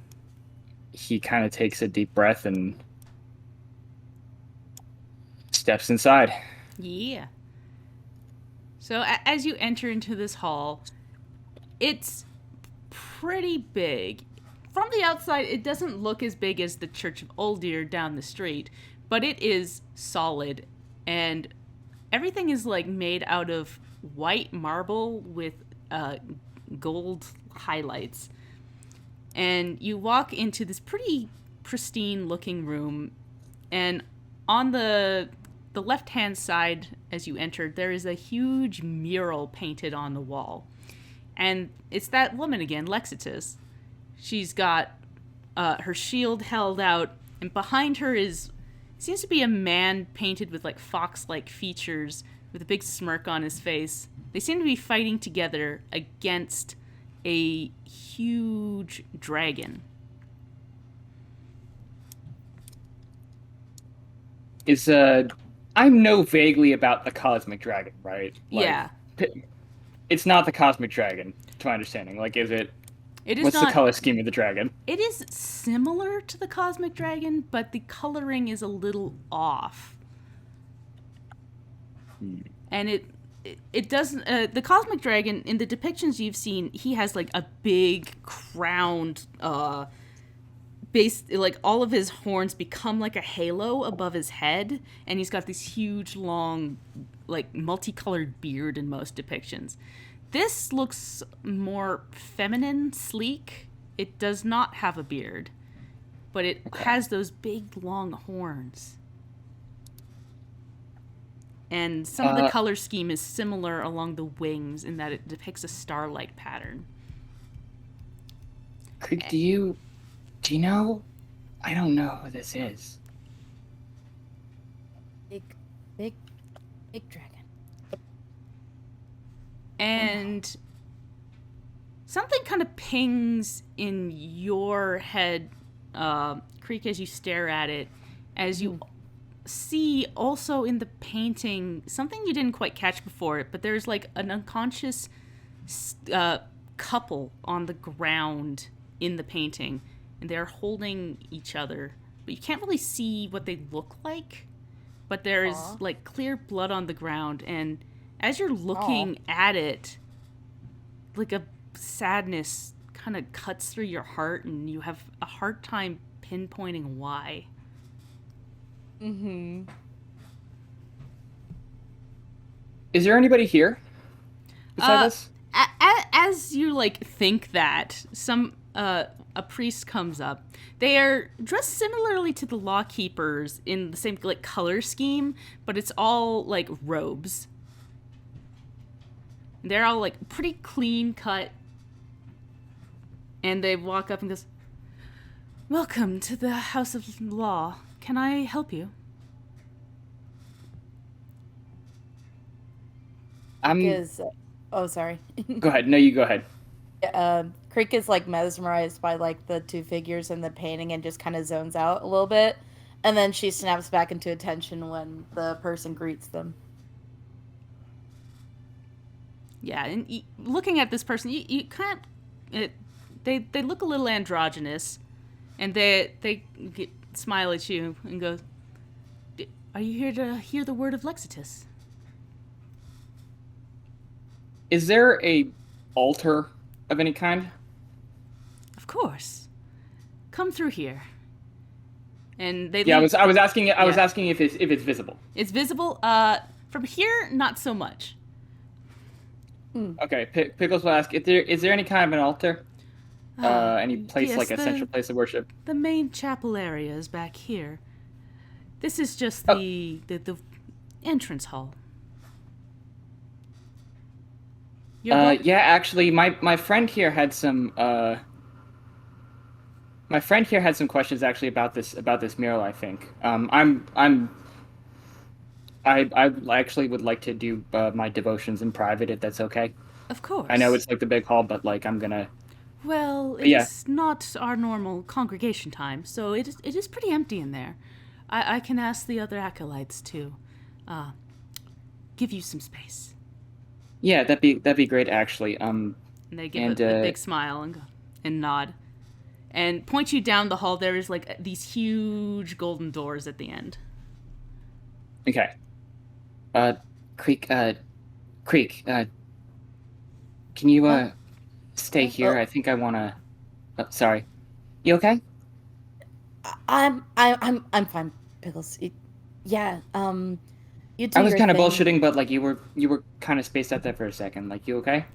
he kind of takes a deep breath and steps inside. Yeah. So as you enter into this hall, it's pretty big. From the outside, it doesn't look as big as the Church of Uldir down the street, but it is solid, and everything is like made out of white marble with gold highlights. And you walk into this pretty pristine looking room, and on the left-hand side as you enter, there is a huge mural painted on the wall. And it's that woman again, Lexitus. She's got her shield held out, and behind her seems to be a man painted with like fox-like features with a big smirk on his face. They seem to be fighting together against a huge dragon. I know vaguely about the cosmic dragon, right? Like, yeah. It's not the cosmic dragon, to my understanding. Like, is it? What's the color scheme of the dragon? It is similar to the cosmic dragon, but the coloring is a little off. And it doesn't. The cosmic dragon, in the depictions you've seen, he has like a big crowned base, like all of his horns become like a halo above his head, and he's got this huge long like multicolored beard in most depictions. This looks more feminine, sleek. It does not have a beard, but it has those big long horns. And some of the color scheme is similar along the wings in that it depicts a starlight pattern. Do you know? I don't know who this is. Big dragon. And something kind of pings in your head, Creek, as you stare at it, as you see also in the painting something you didn't quite catch before, but there's like an unconscious couple on the ground in the painting, and they're holding each other, but you can't really see what they look like, but there's like clear blood on the ground, and as you're looking at it, like a sadness kind of cuts through your heart, and you have a hard time pinpointing why. Mm-hmm. Is there anybody here beside us? As you like think that, a priest comes up. They are dressed similarly to the Lawkeepers in the same like color scheme, but it's all like robes. They're all like pretty clean cut, And they walk up and goes, "Welcome to the House of Law. Can I help you?" Oh, sorry. Go ahead. No, you go ahead. Creek is like mesmerized by like the two figures in the painting and just kind of zones out a little bit, and then she snaps back into attention when the person greets them. Yeah, and looking at this person, you can't. They look a little androgynous, and they smile at you and go, "Are you here to hear the word of Lexitus?" Is there a altar of any kind? Of course. Come through here. And they Yeah, lead- I was asking. I was Yeah. asking if it's visible. It's visible. From here, not so much. Okay, Pickles will ask. Is there any kind of an altar? Any place yes, like a central place of worship? The main chapel area is back here. This is just Oh. the entrance hall. You're Yeah, actually, my friend here had some. My friend here had some questions actually about this mural. I think. I actually would like to do my devotions in private if that's okay. Of course. I know it's like the big hall, but like I'm gonna. Well, Yeah. it's not our normal congregation time, so it is pretty empty in there. I can ask the other acolytes to give you some space. Yeah, that'd be great actually. And they give And, a big smile and go, and nod. And point you down the hall. There is like these huge golden doors at the end. Okay. Creek, can you stay here? I think I wanna. Sorry. You okay? I'm fine, Pickles. Yeah. You do I was your kind of thing. bullshitting, but like you were kind of spaced out there for a second. Like, you okay?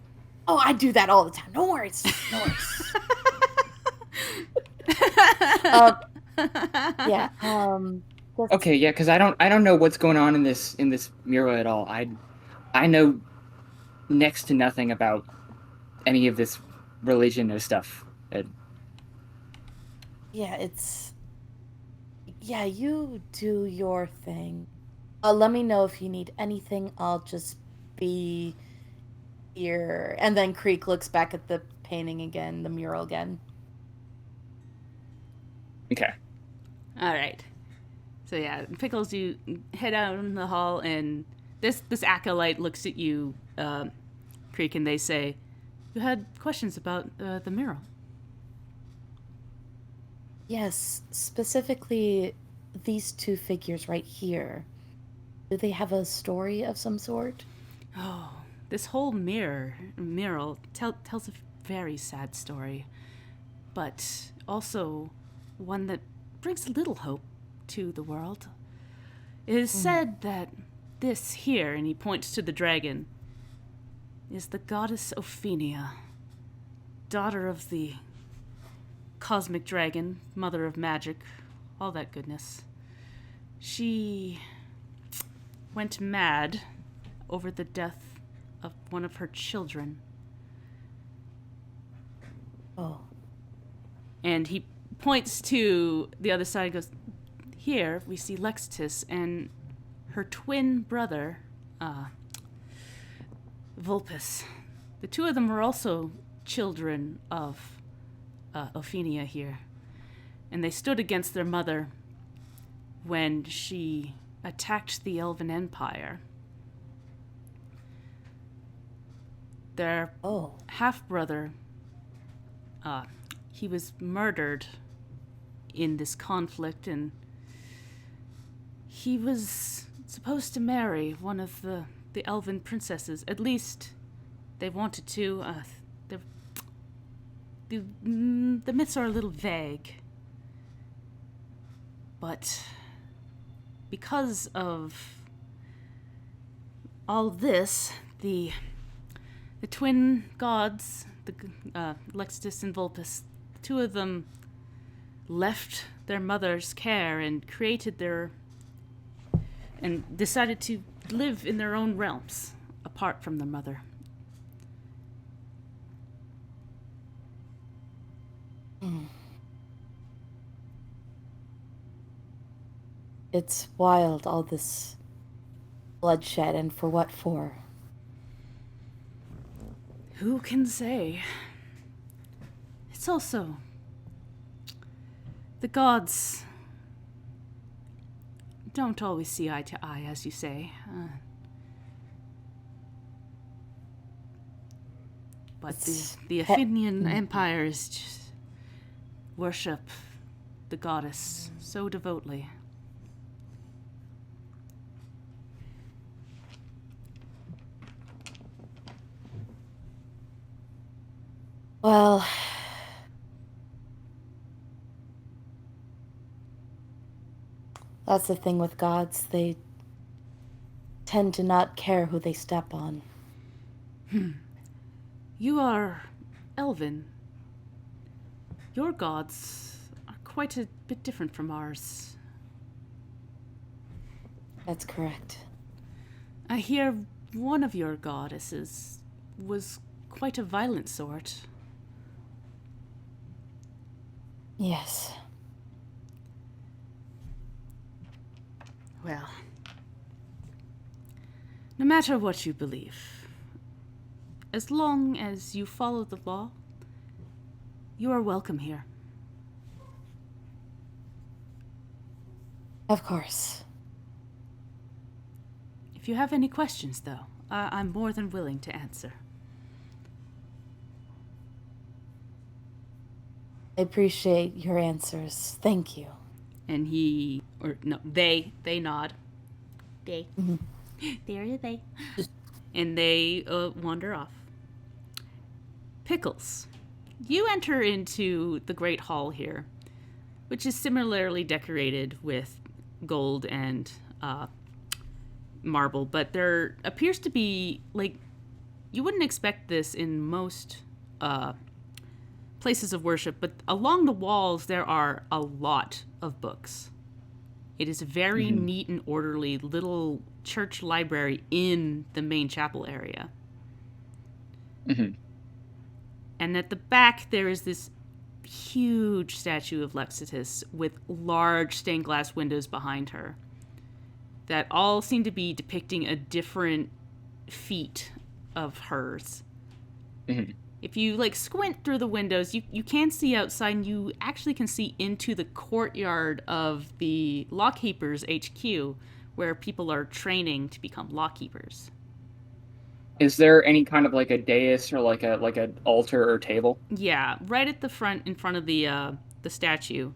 Oh, I do that all the time. No worries. No worries. Yeah. Just- Okay, yeah, because I don't know what's going on in this mural at all. I know next to nothing about any of this religion or stuff. Yeah, Yeah, you do your thing. Let me know if you need anything. I'll just be here. And then Creek looks back at the painting again, the mural again. Okay. All right. So yeah, Pickles, you head out in the hall, and this acolyte looks at you, Creek, and they say, "You had questions about the mural." Yes, specifically these two figures right here. Do they have a story of some sort? Oh, this whole mural tells a very sad story, but also one that brings a little hope to the world. It is said that this here, and he points to the dragon, is the goddess Ophenia, daughter of the cosmic dragon, mother of magic, all that goodness. She went mad over the death of one of her children. Oh. And he points to the other side and goes, "Here we see Lexitus and her twin brother, Vulpus. The two of them were also children of Ophenia here. And they stood against their mother when she attacked the Elven Empire. Their half-brother, he was murdered in this conflict, and he was supposed to marry one of the Elven princesses. At least they wanted to. The myths are a little vague. But because of all this, the twin gods, Lexitus and Vulpus, the two of them left their mother's care and decided to live in their own realms, apart from their mother. It's wild, all this bloodshed, and for what for? Who can say? It's also the gods don't always see eye to eye, as you say. But the Athenian empires just worship the goddess so devoutly. Well, that's the thing with gods. They tend to not care who they step on. You are elven. Your gods are quite a bit different from ours. That's correct. I hear one of your goddesses was quite a violent sort. Yes. Well, no matter what you believe, as long as you follow the law, you are welcome here. Of course. If you have any questions, though, I'm more than willing to answer. I appreciate your answers. Thank you. And they nod. They. There they. And they wander off. Pickles. You enter into the Great Hall here, which is similarly decorated with gold and marble, but there appears to be, like, you wouldn't expect this in most places of worship, but along the walls there are a lot of books. It is a very neat and orderly little church library in the main chapel area. And at the back there is this huge statue of Lexitus with large stained glass windows behind her that all seem to be depicting a different feat of hers. If you, like, squint through the windows, you can see outside, and you actually can see into the courtyard of the Lockkeepers HQ, where people are training to become Lockkeepers. Is there any kind of like a dais or like an altar or table? Yeah, right at the front, in front of the statue,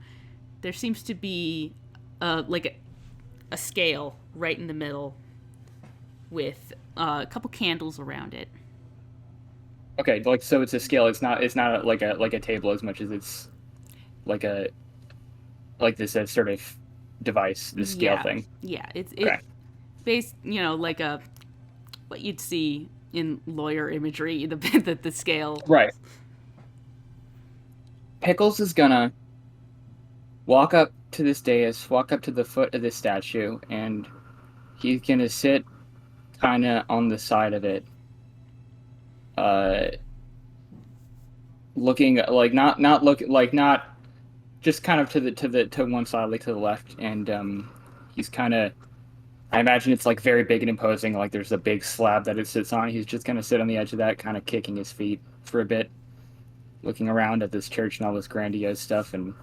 there seems to be like a scale right in the middle with a couple candles around it. Okay, like, so it's a scale. It's not like a table as much as it's like this sort of device, this scale thing. Yeah, it's Okay. based, like what you'd see in lawyer imagery, the scale. Right. Pickles is gonna walk up to this dais, walk up to the foot of this statue, and he's gonna sit kind of on the side of it, looking like not just kind of to one side, like to the left, and he's kind of, I imagine it's like very big and imposing, like there's a big slab that it sits on. He's just gonna sit on the edge of that, kind of kicking his feet for a bit, looking around at this church and all this grandiose stuff, and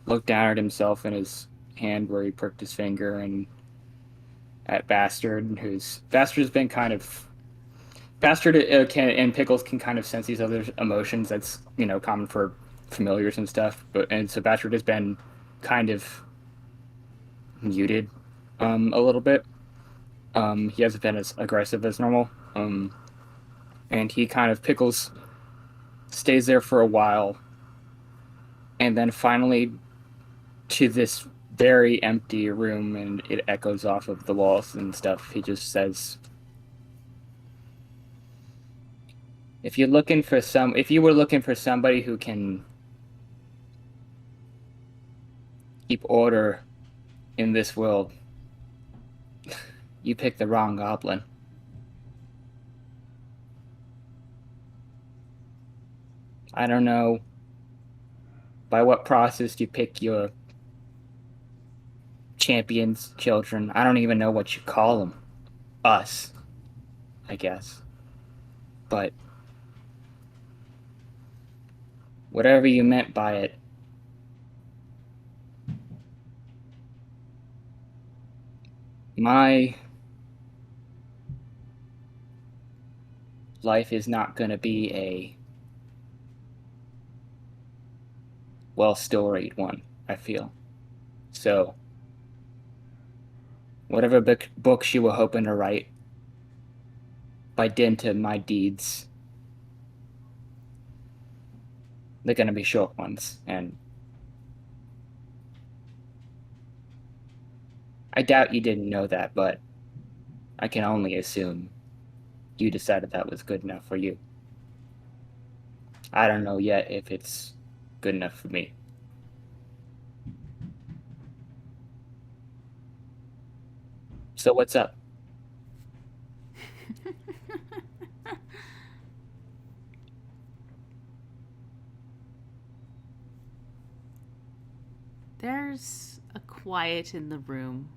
look down at himself and his hand where he pricked his finger, and at Bastard's been kind of Bastard and Pickles can kind of sense these other emotions that's common for familiars and stuff, and so Bastard has been kind of muted a little bit. He hasn't been as aggressive as normal, and he kind of Pickles stays there for a while, and then finally to this very empty room, and it echoes off of the walls and stuff. He just says, if you were looking for somebody who can keep order in this world, you picked the wrong goblin. I don't know By what process do you pick your champions, children? I don't even know what you call them. Us, I guess. But whatever you meant by it, my life is not going to be a well-storied one, I feel. So, whatever books you were hoping to write, by dint of my deeds, they're going to be short ones, and I doubt you didn't know that, but I can only assume you decided that was good enough for you. I don't know yet if it's good enough for me. So what's up? There's a quiet in the room.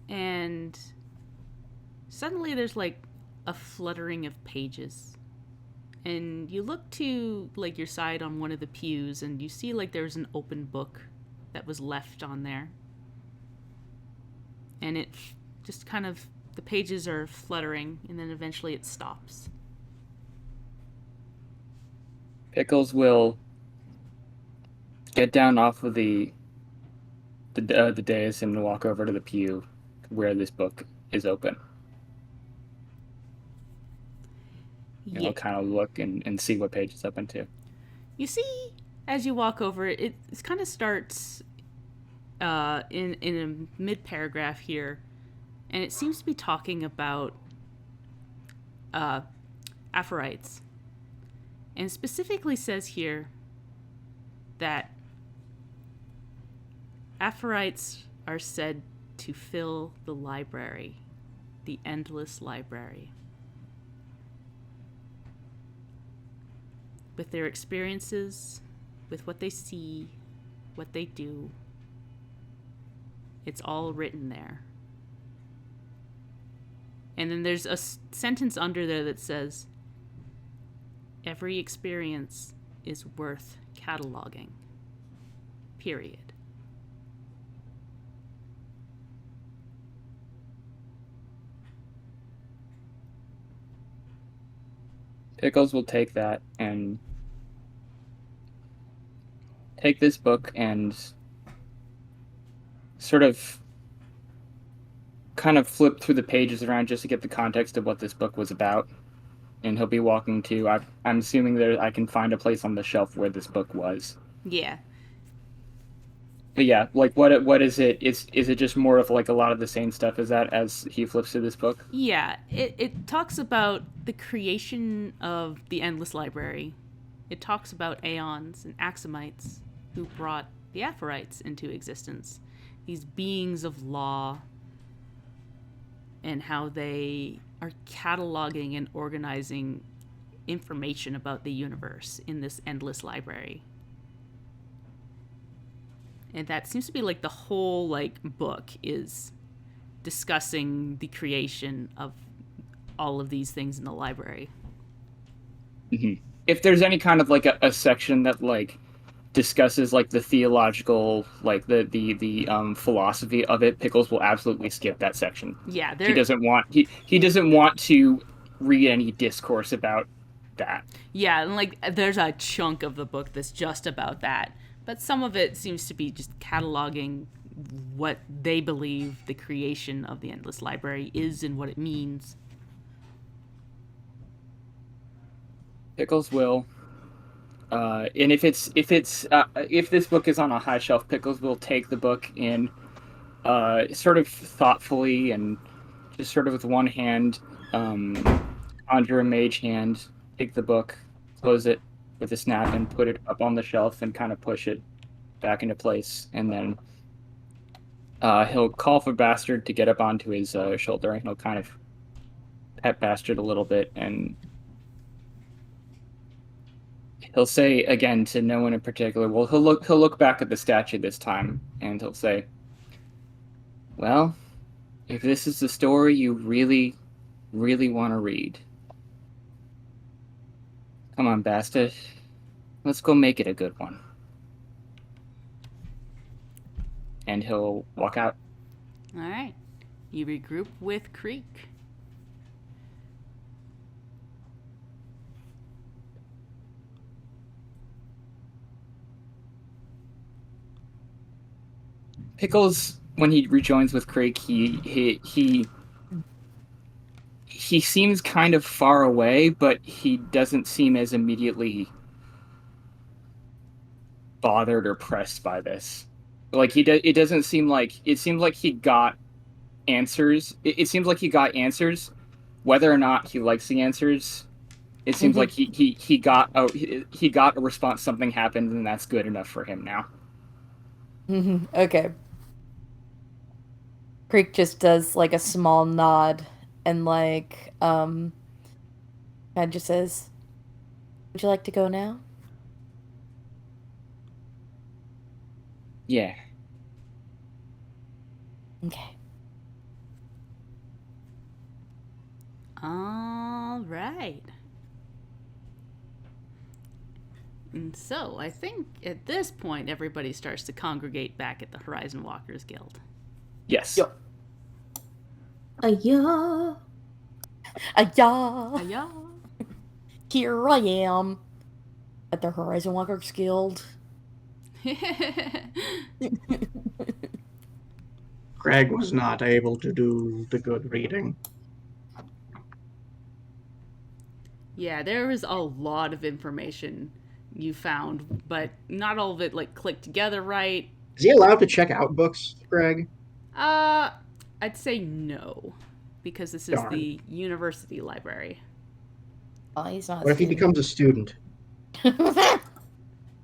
And suddenly there's like a fluttering of pages. And you look to like your side on one of the pews and you see like there's an open book that was left on there. And it just kind of, the pages are fluttering and then eventually it stops. Pickles will get down off of the dais and walk over to the pew where this book is open. And Yeah. I'll kind of look and see what page it's open to. You see, as you walk over, it kind of starts in a mid-paragraph here, and it seems to be talking about Aphorites. And specifically says here that Aphorites are said to fill the library, the endless library, with their experiences, with what they see, what they do. It's all written there. And then there's a sentence under there that says, every experience is worth cataloging. Period. Pickles will take that and take this book and sort of kind of flip through the pages around just to get the context of what this book was about. And he'll be walking to, I'm assuming I can find a place on the shelf where this book was. Yeah. But yeah, like what is it? Is it just more of like a lot of the same stuff as that as he flips through this book? Yeah, it talks about the creation of the Endless Library. It talks about Aeons and Axomites who brought the Aphorites into existence. These beings of law and how they are cataloging and organizing information about the universe in this endless library. And that seems to be like the whole like book is discussing the creation of all of these things in the library. Mm-hmm. If there's any kind of like a section that like discusses like the theological, like the philosophy of it, Pickles will absolutely skip that section. Yeah, he doesn't want to read any discourse about that. Yeah, and like there's a chunk of the book that's just about that. But some of it seems to be just cataloging what they believe the creation of the Endless Library is and what it means. Pickles will, and if this book is on a high shelf, Pickles will take the book and sort of thoughtfully and just sort of with one hand, conjure a mage hand, take the book, close it with a snap and put it up on the shelf and kind of push it back into place. And then he'll call for Bastard to get up onto his shoulder, and he'll kind of pet Bastard a little bit, and he'll say again to no one in particular. Well, he'll look back at the statue this time, and he'll say, "Well, if this is the story you really, really want to read, come on, bastard. Let's go make it a good one." And he'll walk out. All right. You regroup with Creek. Pickles, when he rejoins with Creek, he seems kind of far away, but he doesn't seem as immediately bothered or pressed by this. Like it doesn't seem like it seems like he got answers. It seems like he got answers, whether or not he likes the answers. It seems like he got a response. Something happened, and that's good enough for him now. Okay. Creek just does like a small nod and like kind of just says, "Would you like to go now?" Yeah. Okay. All right. And so, I think at this point, everybody starts to congregate back at the Horizon Walkers Guild. Yes. Yep. Yeah. Yeah. Yeah. Here I am at the Horizon Walkers Guild. Greg was not able to do the good reading. Yeah, there was a lot of information you found, but not all of it like clicked together right. Is he allowed to check out books, Greg? I'd say no, because this is Darn. the university library. Oh, he's not. What if he becomes a student?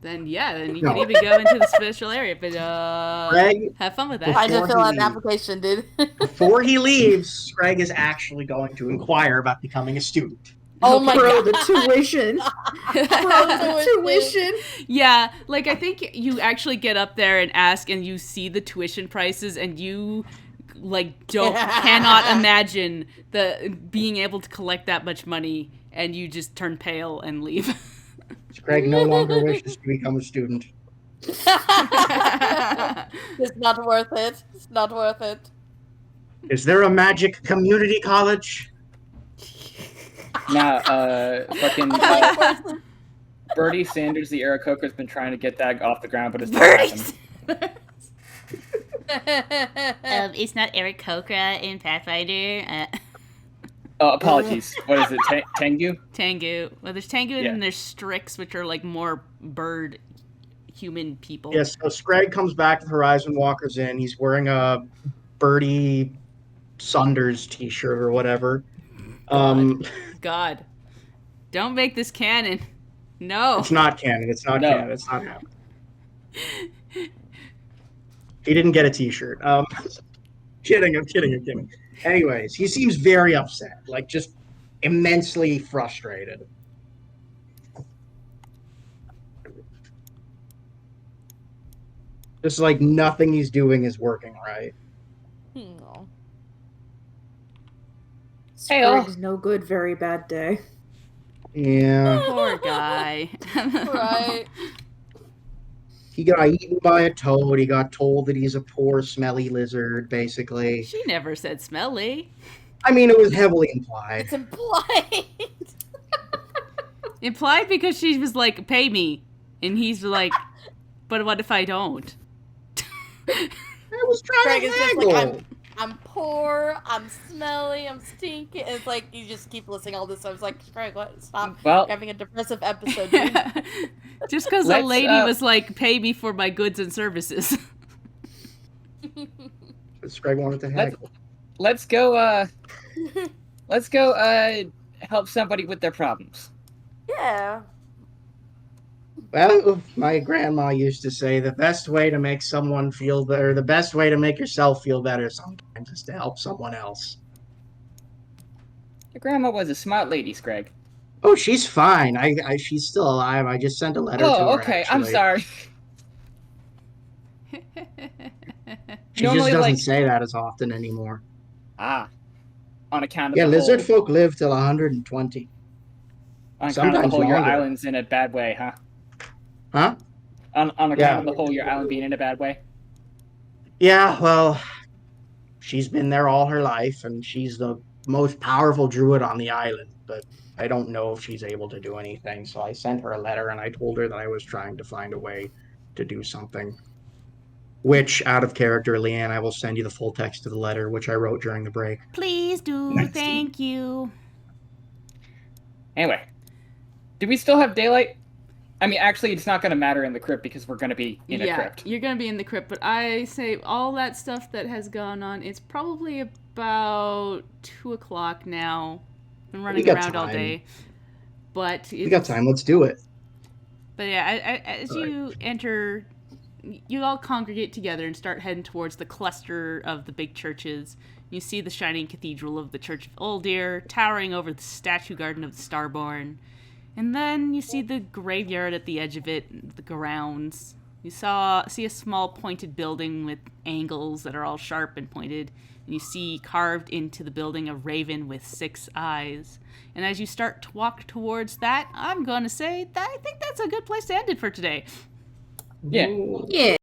Then yeah, then you No. can even go into the special area, but Greg, have fun with I that. just Before fill out an he- application, dude. Before he leaves, Greg is actually going to inquire about becoming a student. Oh my Bro, god. the tuition. Bro, the tuition. Yeah, like I think you actually get up there and ask, and you see the tuition prices, and you like cannot imagine the being able to collect that much money, and you just turn pale and leave. Greg no longer wishes to become a student. It's not worth it. It's not worth it. Is there a magic community college? Now, fucking Bertie Sanders, the Aarakocra, has been trying to get that off the ground, but it's not happened. It's not Eric Kokra in Pathfinder. Oh, apologies. What is it? Tengu? Tengu. Well, there's Tengu and Yeah. then there's Strix, which are like more bird human people. Yes, so Scrag comes back to the Horizon Walkers Inn. He's wearing a Bertie Saunders t-shirt or whatever. God. Don't make this canon. No. It's not canon. It's not No. canon. It's not happening. He didn't get a t-shirt. Kidding, I'm kidding. Anyways, he seems very upset, like just immensely frustrated. Just like nothing he's doing is working right. No. Sprig's no good, very bad day. Yeah. Poor guy. Right. He got eaten by a toad. He got told that he's a poor, smelly lizard, basically. She never said smelly. I mean, it was heavily implied. It's implied. Implied because she was like, pay me. And he's like, but what if I don't? I was trying Greg to is just haggle. like, I'm poor, I'm smelly, I'm stinky. And it's like, you just keep listing all this stuff. It's like, Greg, what? Stop. Well- You're having a depressive episode, dude. Just because the Let's, lady was like, pay me for my goods and services. Scrag wanted to haggle. Let's go, help somebody with their problems. Yeah. Well, my grandma used to say the best way to make someone feel better, the best way to make yourself feel better sometimes is to help someone else. Your grandma was a smart lady, Scrag. Oh, she's fine. She's still alive. I just sent a letter to Oh, her. okay. I'm Actually, sorry. she just Normally, doesn't like, say that as often anymore. on account of Yeah, the lizard whole, folk live till 120. on account of the Sometimes whole, your longer. island's in a bad way, huh? Huh? On account Yeah. of the whole, your island being in a bad way. Yeah, well, she's been there all her life, and she's the most powerful druid on the island, but I don't know if she's able to do anything. So I sent her a letter, and I told her that I was trying to find a way to do something. Which, out of character, Leanne, I will send you the full text of the letter, which I wrote during the break. Please do. Thank you. Anyway, do we still have daylight? I mean, actually, it's not going to matter in the crypt because we're going to be in a crypt. You're gonna be in the crypt, but I say all that stuff that has gone on, it's probably about 2:00 now. Been running got around all time. day. But We got time. Let's do it. But yeah, as you enter, you all congregate together and start heading towards the cluster of the big churches. You see the shining cathedral of the Church of Uldir towering over the statue garden of the Starborn. And then you see the graveyard at the edge of it, the grounds. You see a small pointed building with angles that are all sharp and pointed. And you see carved into the building a raven with 6 eyes. And as you start to walk towards that, I'm going to say that I think that's a good place to end it for today. Yeah. Yeah.